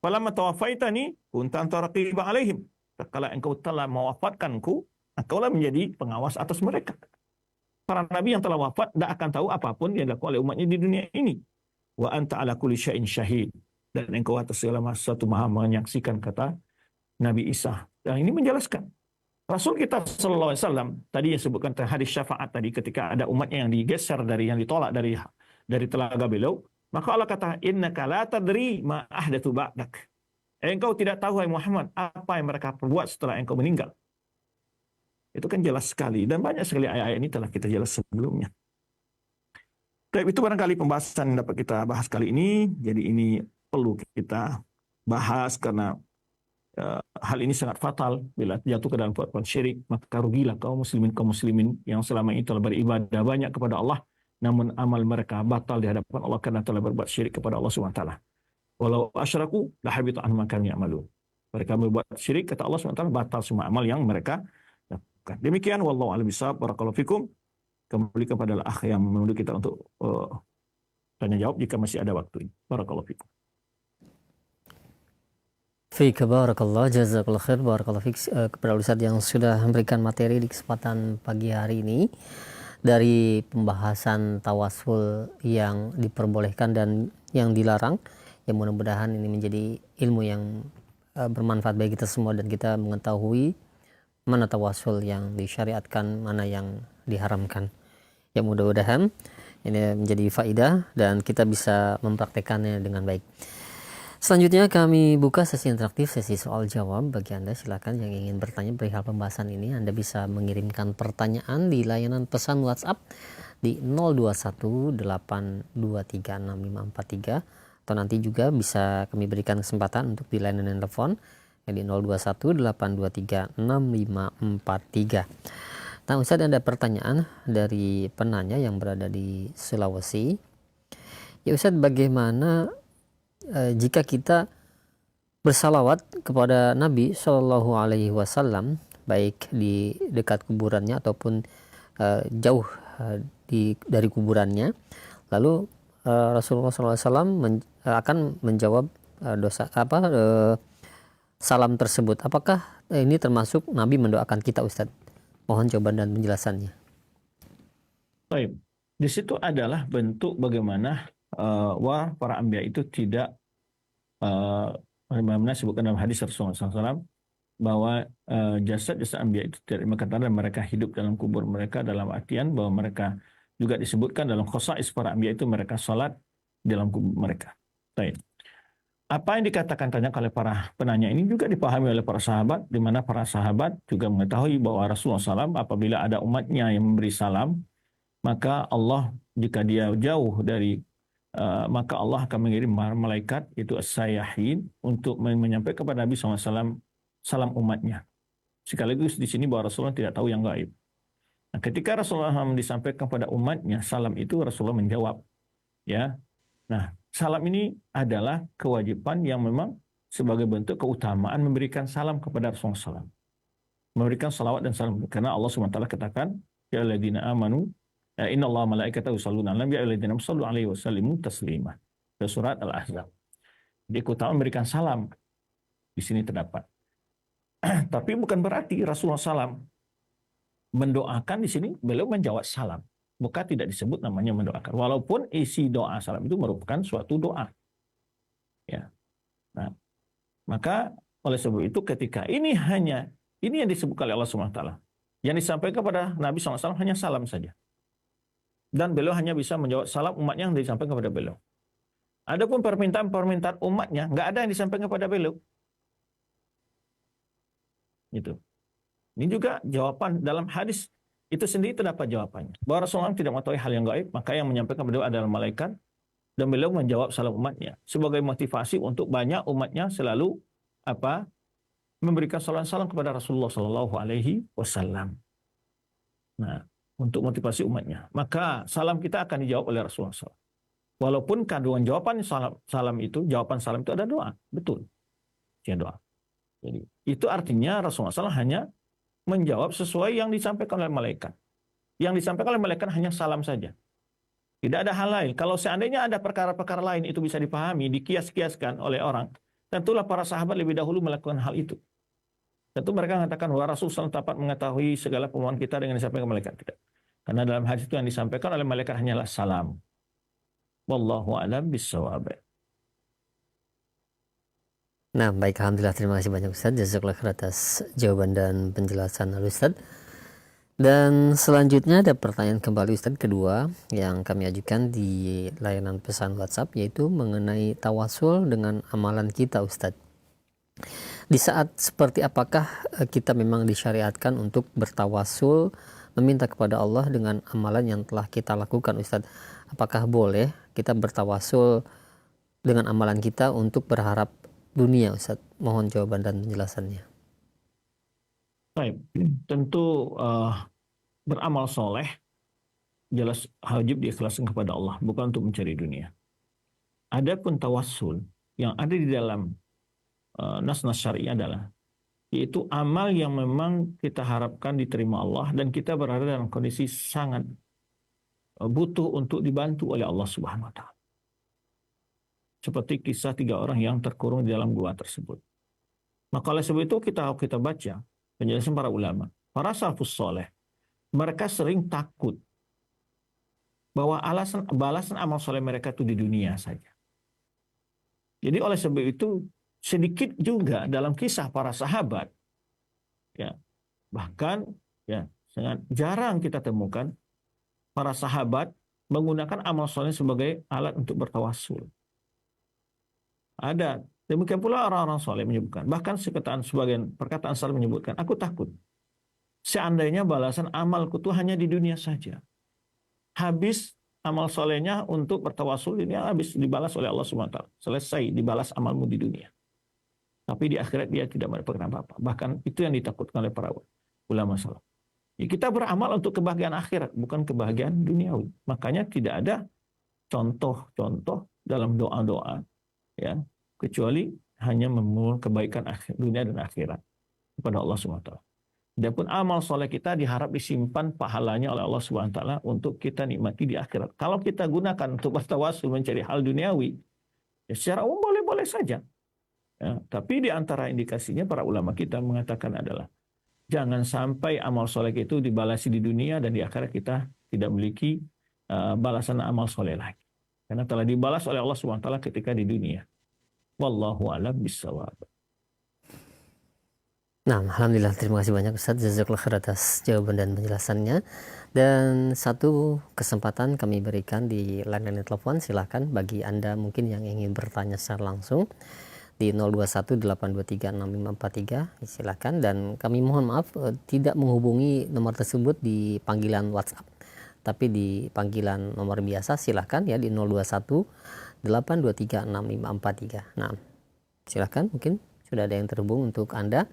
Falamma tawaffaitani kunta anta raqiba alaihim. Kalau engkau telah mewafatkanku, engkaulah menjadi pengawas atas mereka. Para nabi yang telah wafat tidak akan tahu apapun yang dilakukan oleh umatnya di dunia ini. Wa anta ala kulli syai'in syahid. Dan engkau atas segala sesuatu maha menyaksikan, kata Nabi Isa. Dan ini menjelaskan. Rasul kita sallallahu alaihi wasallam tadi yang sebutkan hadis syafaat tadi, ketika ada umatnya yang digeser dari, yang ditolak dari telaga beliau, maka Allah kata, innaka la tadri ma ahdatsu ba'dak. Engkau tidak tahu, hai Muhammad, apa yang mereka perbuat setelah engkau meninggal. Itu kan jelas sekali. Dan banyak sekali ayat-ayat ini telah kita jelas sebelumnya. Baik, itu barangkali pembahasan yang dapat kita bahas kali ini. Jadi ini perlu kita bahas karena hal ini sangat fatal. Bila jatuh ke dalam perbuatan syirik, maka rugilah kaum muslimin yang selama ini telah beribadah banyak kepada Allah, namun amal mereka batal di hadapan Allah karena telah berbuat syirik kepada Allah SWT. Walau asyraku lahabita anhum ma kanu ya'malun. Mereka berbuat syirik, kata Allah SWT, batal semua amal yang mereka lakukan. Demikian, wallahu a'lam bishawab. Barakallahu fikum. Kembali kepada akh yang menuduh kita untuk tanya jawab jika masih ada waktu. Barakallahu fikum. Fika barakallah, jazakallah khair, barakallah fik kepada Ustaz yang sudah memberikan materi di kesempatan pagi hari ini dari pembahasan tawasul yang diperbolehkan dan yang dilarang. Ya mudah-mudahan ini menjadi ilmu yang bermanfaat bagi kita semua dan kita mengetahui mana tawasul yang disyariatkan, mana yang diharamkan. Ya mudah-mudahan ini menjadi faidah dan kita bisa mempraktekannya dengan baik. Selanjutnya kami buka sesi interaktif, sesi soal jawab. Bagi Anda silakan yang ingin bertanya perihal pembahasan ini, Anda bisa mengirimkan pertanyaan di layanan pesan WhatsApp di 0218236543 atau nanti juga bisa kami berikan kesempatan untuk di layanan telepon di 0218236543. Nah, Ustaz, ada pertanyaan dari penanya yang berada di Sulawesi. Ya Ustaz, bagaimana jika kita bersalawat kepada Nabi Shallallahu Alaihi Wasallam, baik di dekat kuburannya ataupun jauh dari kuburannya, lalu Rasulullah SAW akan menjawab salam tersebut. Apakah ini termasuk Nabi mendoakan kita, Ustaz? Mohon jawaban dan penjelasannya. Baik, di situ adalah bentuk bagaimana para anbiya itu tidak bagaimana disebutkan dalam hadis Rasulullah SAW bahwa jasad-jasad anbiya itu tidak dimakan dan mereka hidup dalam kubur mereka, dalam artian bahwa mereka juga disebutkan dalam khosais para anbiya itu mereka salat dalam kubur mereka. Baik. Apa yang dikatakan tanya oleh para penanya ini juga dipahami oleh para sahabat, di mana para sahabat juga mengetahui bahwa Rasulullah SAW apabila ada umatnya yang memberi salam, maka Allah jika dia jauh dari maka Allah akan mengirim malaikat itu as-sayyahin untuk menyampaikan kepada Nabi SAW salam umatnya. Sekaligus di sini bahwa Rasulullah tidak tahu yang gaib. Nah, ketika Rasulullah SAW disampaikan kepada umatnya salam itu, Rasulullah menjawab, ya. Nah, salam ini adalah kewajiban yang memang sebagai bentuk keutamaan memberikan salam kepada Rasulullah SAW. Memberikan salawat dan salam. Karena Allah SWT katakan, ya alladzina amanu, inna Allah malaikatahu yusholluna 'alan nabi ya alladzina sallu alaihi wasallimu taslima. Surat Al-Ahzab. Jadi keutamaan memberikan salam di sini terdapat. Tapi bukan berarti Rasulullah SAW mendoakan di sini, beliau menjawab salam. Bukan tidak disebut namanya mendoakan. Walaupun isi doa salam itu merupakan suatu doa. Ya. Nah, maka oleh sebab itu ketika ini yang disebutkan oleh Allah SWT. Yang disampaikan kepada Nabi SAW hanya salam saja. Dan beliau hanya bisa menjawab salam umatnya yang disampaikan kepada beliau. Adapun permintaan umatnya, nggak ada yang disampaikan kepada beliau. Gitu. Ini juga jawaban dalam hadis itu sendiri terdapat jawabannya. Bahwa Rasulullah tidak mengetahui hal yang gaib, maka yang menyampaikan beliau adalah malaikat, dan beliau menjawab salam umatnya sebagai motivasi untuk banyak umatnya selalu memberikan salam kepada Rasulullah Shallallahu Alaihi Wasallam. Nah, untuk motivasi umatnya, maka salam kita akan dijawab oleh Rasulullah SAW. Walaupun kandungan jawaban salam itu ada doa, betul, ya doa. Jadi itu artinya Rasulullah SAW hanya menjawab sesuai yang disampaikan oleh malaikat. Yang disampaikan oleh malaikat hanya salam saja. Tidak ada hal lain. Kalau seandainya ada perkara-perkara lain itu bisa dipahami, dikias-kiaskan oleh orang, tentulah para sahabat lebih dahulu melakukan hal itu. Tentu mereka mengatakan bahwa Rasulullah SAW dapat mengetahui segala permohonan kita dengan disampaikan malaikat. Tidak. Karena dalam hadis itu yang disampaikan oleh malaikat hanyalah salam. Wallahu a'lam bishawab. Nah, baik, alhamdulillah, terima kasih banyak Ustaz. Jazakallah khair atas jawaban dan penjelasan Ustaz. Dan selanjutnya ada pertanyaan kembali Ustaz kedua yang kami ajukan di layanan pesan WhatsApp, yaitu mengenai tawasul dengan amalan kita Ustaz. Di saat seperti apakah kita memang disyariatkan untuk bertawasul, meminta kepada Allah dengan amalan yang telah kita lakukan, Ustadz? Apakah boleh kita bertawasul dengan amalan kita untuk berharap dunia, Ustadz? Mohon jawaban dan penjelasannya. Baik, tentu beramal soleh jelas wajib diikhlaskan kepada Allah, bukan untuk mencari dunia. Adapun tawassul yang ada di dalam nas-nas syar'i adalah yaitu amal yang memang kita harapkan diterima Allah dan kita berada dalam kondisi sangat butuh untuk dibantu oleh Allah Subhanahu wa taala. Seperti kisah 3 orang yang terkurung di dalam gua tersebut. Maka oleh sebab itu kita baca penjelasan para ulama, para salafus saleh, mereka sering takut bahwa balasan amal soleh mereka itu di dunia saja. Jadi oleh sebab itu sedikit juga dalam kisah para sahabat, ya bahkan ya sangat jarang kita temukan para sahabat menggunakan amal soleh sebagai alat untuk bertawassul. Ada demikian pula orang-orang soleh menyebutkan, bahkan sebagian perkataan saleh menyebutkan, aku takut seandainya balasan amalku itu hanya di dunia saja. Habis amal solehnya untuk bertawasul ini habis dibalas oleh Allah SWT. Selesai dibalas amalmu di dunia. Tapi di akhirat dia tidak mendapatkan apa-apa. Bahkan itu yang ditakutkan oleh para ulama salaf. Ya, kita beramal untuk kebahagiaan akhirat, bukan kebahagiaan duniawi. Makanya tidak ada contoh-contoh dalam doa-doa, ya, kecuali hanya memohon kebaikan dunia dan akhirat kepada Allah SWT. Adapun amal soleh kita diharap disimpan pahalanya oleh Allah SWT untuk kita nikmati di akhirat. Kalau kita gunakan untuk bertawasul mencari hal duniawi, ya secara umum boleh-boleh saja. Ya, tapi di antara indikasinya para ulama kita mengatakan adalah jangan sampai amal soleh itu dibalasi di dunia dan di akhirat kita tidak memiliki balasan amal soleh lagi. Karena telah dibalas oleh Allah SWT ketika di dunia. Wallahu a'lam bishawab. Nah, alhamdulillah, terima kasih banyak Ustadz, jazakallah khair atas jawaban dan penjelasannya. Dan satu kesempatan kami berikan di line telepon, silakan bagi Anda mungkin yang ingin bertanya secara langsung di 0218236543, silakan. Dan kami mohon maaf tidak menghubungi nomor tersebut di panggilan WhatsApp, tapi di panggilan nomor biasa silakan ya di 0218236543. Nah, silakan, mungkin sudah ada yang terhubung untuk Anda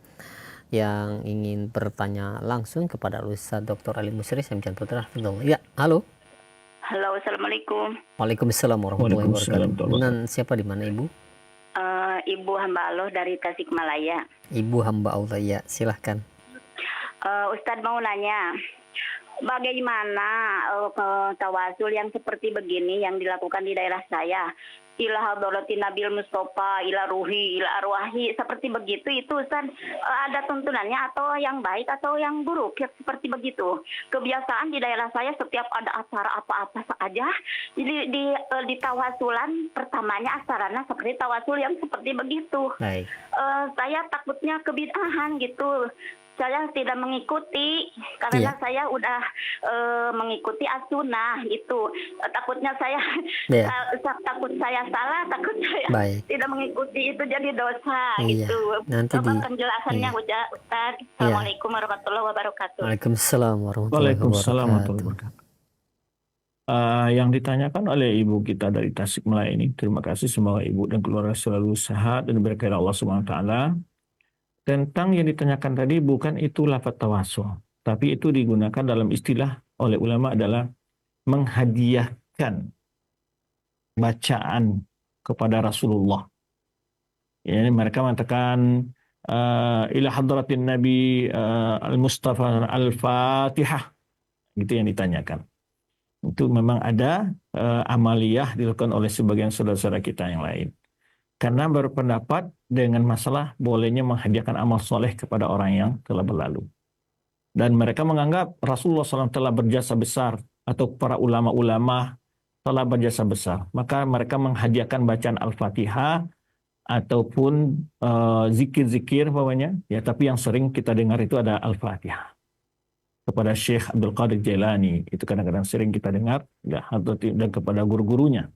yang ingin bertanya langsung kepada Ustaz Dr. Ali Musri Semjan Putra. Ya, halo. Halo, assalamualaikum. Waalaikumsalam warahmatullahi wabarakatuh. Dengan siapa, di mana Ibu? Ibu hamba Allah dari Tasikmalaya. Ibu hamba Allah, ya, silahkan. Ustadz mau nanya, bagaimana tawasul yang seperti begini yang dilakukan di daerah saya? Ila hadratin Nabil Mustafa, ila ruhi, ila arwahi, seperti begitu itu Ustaz, ada tuntunannya atau yang baik atau yang buruk ya, seperti begitu. Kebiasaan di daerah saya setiap ada acara apa-apa saja, jadi di tawasulan pertamanya acaranya seperti tawasul yang seperti begitu. Baik. Saya takutnya kebid'ahan gitu. Saya tidak mengikuti karena saya udah mengikuti as-sunnah itu. Takutnya saya takut saya salah, takut saya tidak mengikuti itu jadi dosa gitu. Nanti penjelasannya Ustaz. Assalamualaikum warahmatullahi wabarakatuh. Waalaikumsalam warahmatullahi wabarakatuh. Yang ditanyakan oleh ibu kita dari Tasikmalaya ini, terima kasih, semoga ibu dan keluarga selalu sehat dan berkah Allah Subhanahu wa taala. Tentang yang ditanyakan tadi, bukan itu lafaz tawasul, tapi itu digunakan dalam istilah oleh ulama adalah menghadiahkan bacaan kepada Rasulullah. Ya, mereka mengatakan ila hadratin Nabi al-Mustafa al-Fatihah, gitu yang ditanyakan. Itu memang ada amaliyah dilakukan oleh sebagian saudara-saudara kita yang lain. Karena berpendapat dengan masalah bolehnya menghadiahkan amal soleh kepada orang yang telah berlalu. Dan mereka menganggap Rasulullah SAW telah berjasa besar, atau para ulama-ulama telah berjasa besar. Maka mereka menghadiahkan bacaan Al-Fatihah, ataupun zikir-zikir pokoknya. Ya, tapi yang sering kita dengar itu ada Al-Fatihah. Kepada Syekh Abdul Qadir Jailani, itu kadang-kadang sering kita dengar, ya, dan kepada guru-gurunya.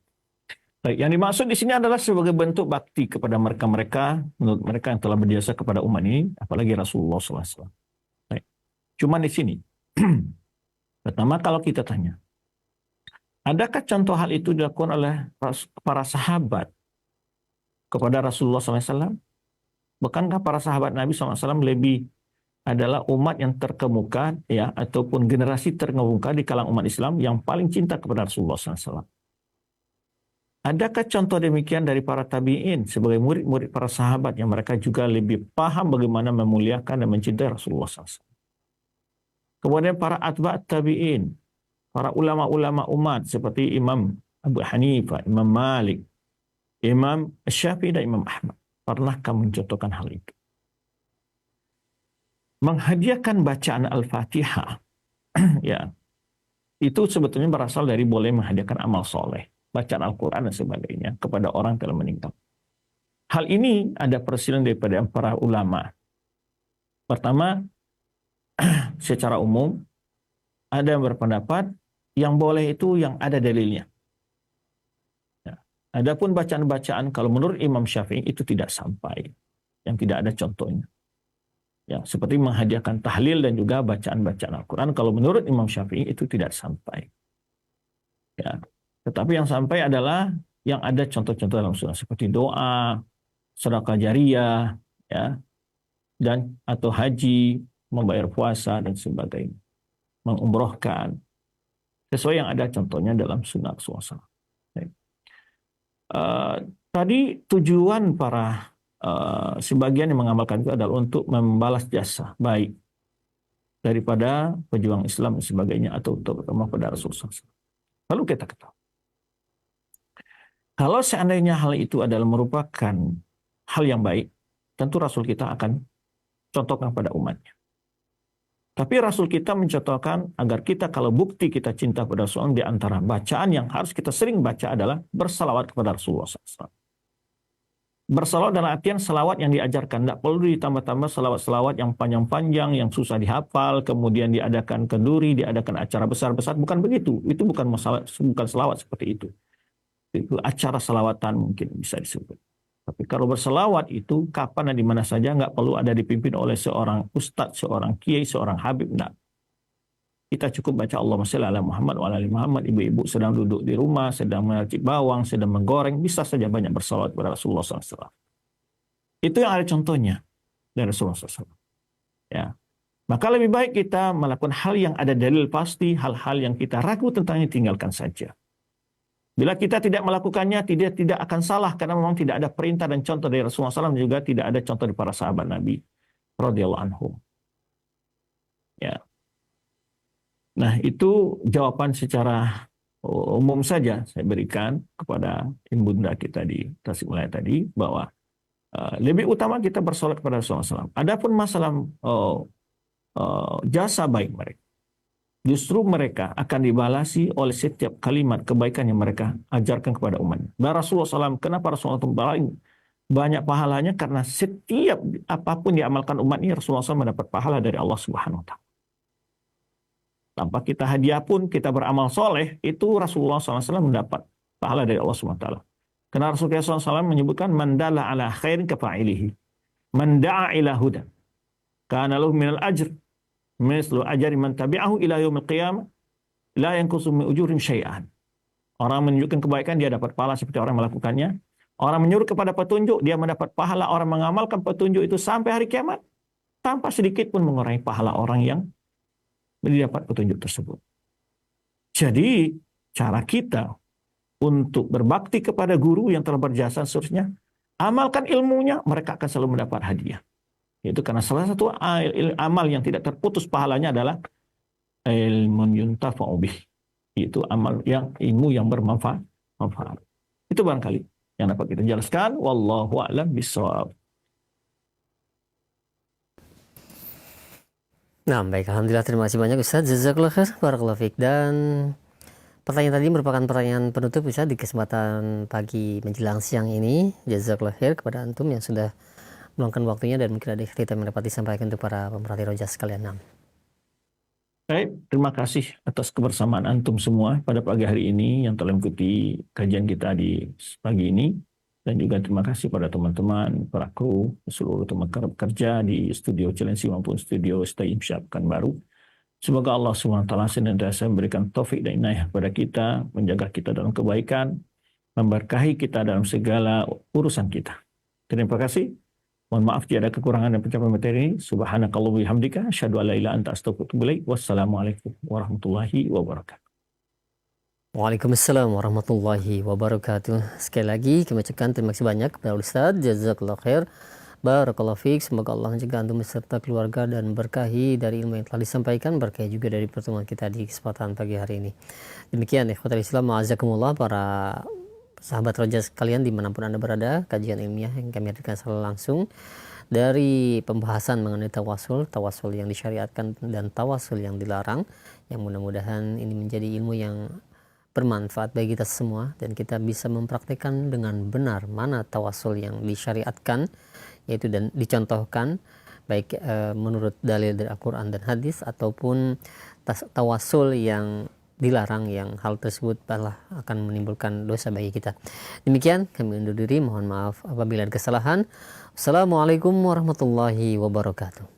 Baik, yang dimaksud di sini adalah sebagai bentuk bakti kepada mereka-mereka, menurut mereka yang telah berjasa kepada umat ini, apalagi Rasulullah SAW. Baik. Cuman di sini, pertama kalau kita tanya, adakah contoh hal itu dilakukan oleh para sahabat kepada Rasulullah SAW? Bukankah para sahabat Nabi SAW lebih adalah umat yang terkemuka, ya, ataupun generasi terkemuka di kalangan umat Islam yang paling cinta kepada Rasulullah SAW? Adakah contoh demikian dari para tabi'in sebagai murid-murid para sahabat yang mereka juga lebih paham bagaimana memuliakan dan mencintai Rasulullah SAW? Kemudian para atba' tabi'in, para ulama-ulama umat seperti Imam Abu Hanifah, Imam Malik, Imam Syafi'i dan Imam Ahmad. Pernahkah mencontohkan hal itu? Menghadiahkan bacaan Al-Fatihah, ya, itu sebetulnya berasal dari boleh menghadiahkan amal soleh, bacaan Al-Quran dan sebagainya kepada orang yang telah meninggal. Hal ini ada perselisihan daripada para ulama. Pertama, secara umum, ada yang berpendapat yang boleh itu yang ada dalilnya. Ya. Adapun bacaan-bacaan, kalau menurut Imam Syafi'i itu tidak sampai, yang tidak ada contohnya. Ya, seperti menghadiahkan tahlil dan juga bacaan-bacaan Al-Quran, kalau menurut Imam Syafi'i itu tidak sampai. Ya. Tetapi yang sampai adalah yang ada contoh-contoh dalam sunnah seperti doa, sedekah jariyah, ya, dan atau haji, membayar puasa dan sebagainya, mengumrohkan, sesuai yang ada contohnya dalam sunnah Rasulullah. Tadi tujuan para sebagian yang mengamalkan itu adalah untuk membalas jasa baik daripada pejuang Islam dan sebagainya atau terutama pada Rasulullah SAW. Lalu kita ketahui, kalau seandainya hal itu adalah merupakan hal yang baik, tentu Rasul kita akan contohkan pada umatnya. Tapi Rasul kita mencontohkan agar kita kalau bukti kita cinta pada Rasulullah, di antara bacaan yang harus kita sering baca adalah bersalawat kepada Rasulullah SAW. Bersalawat dalam artian salawat yang diajarkan. Tidak perlu ditambah-tambah salawat-salawat yang panjang-panjang, yang susah dihafal, kemudian diadakan kenduri, diadakan acara besar-besar. Bukan begitu. Itu bukan masalah, bukan salawat seperti itu. Itu acara salawatan mungkin bisa disebut. Tapi kalau berselawat itu kapan dan di mana saja, nggak perlu ada dipimpin oleh seorang ustadz, seorang kiai, seorang habib. Enggak. Kita cukup baca Allahumma shalli ala Muhammad wa ala ali Muhammad. Ibu-ibu sedang duduk di rumah, sedang meracik bawang, sedang menggoreng, bisa saja banyak berselawat kepada Rasulullah SAW. Itu yang ada contohnya dari Rasulullah SAW. Ya. Maka lebih baik kita melakukan hal yang ada dalil pasti, hal-hal yang kita ragu tentangnya tinggalkan saja. Bila kita tidak melakukannya, tidak akan salah karena memang tidak ada perintah dan contoh dari Rasulullah SAW, dan juga tidak ada contoh dari para sahabat Nabi radhiyallahu anhum. Ya. Nah, itu jawaban secara umum saja saya berikan kepada ibunda kita di Tasikmalaya tadi, bahwa lebih utama kita bersolat kepada Rasulullah SAW. Adapun masalah jasa baik mereka, justru mereka akan dibalasi oleh setiap kalimat kebaikan yang mereka ajarkan kepada umatnya. Dan Rasulullah SAW, kenapa Rasulullah SAW paling banyak pahalanya? Karena setiap apapun diamalkan umat ini, Rasulullah SAW mendapat pahala dari Allah Subhanahu Wa Taala. Tanpa kita hadiah pun, kita beramal soleh, itu Rasulullah SAW mendapat pahala dari Allah Subhanahu Wa Taala. Karena Rasulullah SAW menyebutkan, man dalla ala khairin kafa'ilihi, man da'a ila huda, kana lahu minal ajr mislu ajari man tabi'ahu ila yaumil qiyamah la yanqusu min ujurim syai'an. Orang menunjukkan kebaikan, dia dapat pahala seperti orang melakukannya. Orang menyuruh kepada petunjuk, dia mendapat pahala orang mengamalkan petunjuk itu sampai hari kiamat, tanpa sedikit pun mengurangi pahala orang yang mendapat petunjuk tersebut. Jadi cara kita untuk berbakti kepada guru yang telah berjasa seterusnya, amalkan ilmunya, mereka akan selalu mendapat hadiah. Itu karena salah satu amal yang tidak terputus pahalanya adalah ilmun yuntafa'u bih. Itu amal yang ilmu yang bermanfaat. Itu barangkali yang dapat kita jelaskan. Wallahu a'lam bishawab. Nah, baik, alhamdulillah, terima kasih banyak Ustaz. Jazakallahu khair, barakallahu fiik. Dan pertanyaan tadi merupakan pertanyaan penutup Ustaz di kesempatan pagi menjelang siang ini. Jazakallahu khair kepada antum yang sudah meluangkan waktunya dan mungkin ada cerita yang dapat disampaikan untuk para pemerhati roja sekalian. Baik, terima kasih atas kebersamaan antum semua pada pagi hari ini yang telah mengikuti kajian kita di pagi ini. Dan juga terima kasih pada teman-teman, para kru, seluruh teman kerja di studio Cilengsi maupun studio Stay Imsyad Pekanbaru. Semoga Allah SWT senantiasa memberikan taufik dan inayah kepada kita, menjaga kita dalam kebaikan, memberkahi kita dalam segala urusan kita. Terima kasih. Mohon maaf jika ada kekurangan dan pencapaian materi. Subhanakallah bihamdika. Asyhadu an la ilaha illa anta astaghfiruka wa atubu ilaik. Wassalamualaikum warahmatullahi wabarakatuh. Waalaikumsalam warahmatullahi wabarakatuh. Sekali lagi kami ucapkan terima kasih banyak kepada Ustaz. Jazakallah khair. Barakallahu fiik. Semoga Allah menjaga antum beserta keluarga dan berkahi dari ilmu yang telah disampaikan, berkahi juga dari pertemuan kita di kesempatan pagi hari ini. Demikian ikhwatal Islam, ma'azakumullah, para sahabat roja sekalian dimanapun Anda berada, kajian ilmiah yang kami hadirkan secara langsung dari pembahasan mengenai tawasul yang disyariatkan dan tawasul yang dilarang, yang mudah-mudahan ini menjadi ilmu yang bermanfaat bagi kita semua dan kita bisa mempraktikkan dengan benar mana tawasul yang disyariatkan, yaitu dan dicontohkan baik menurut dalil dari Al-Quran dan hadis, ataupun tawasul yang dilarang, yang hal tersebut malah akan menimbulkan dosa bagi kita. Demikian kami undur diri, mohon maaf apabila ada kesalahan. Assalamualaikum warahmatullahi wabarakatuh.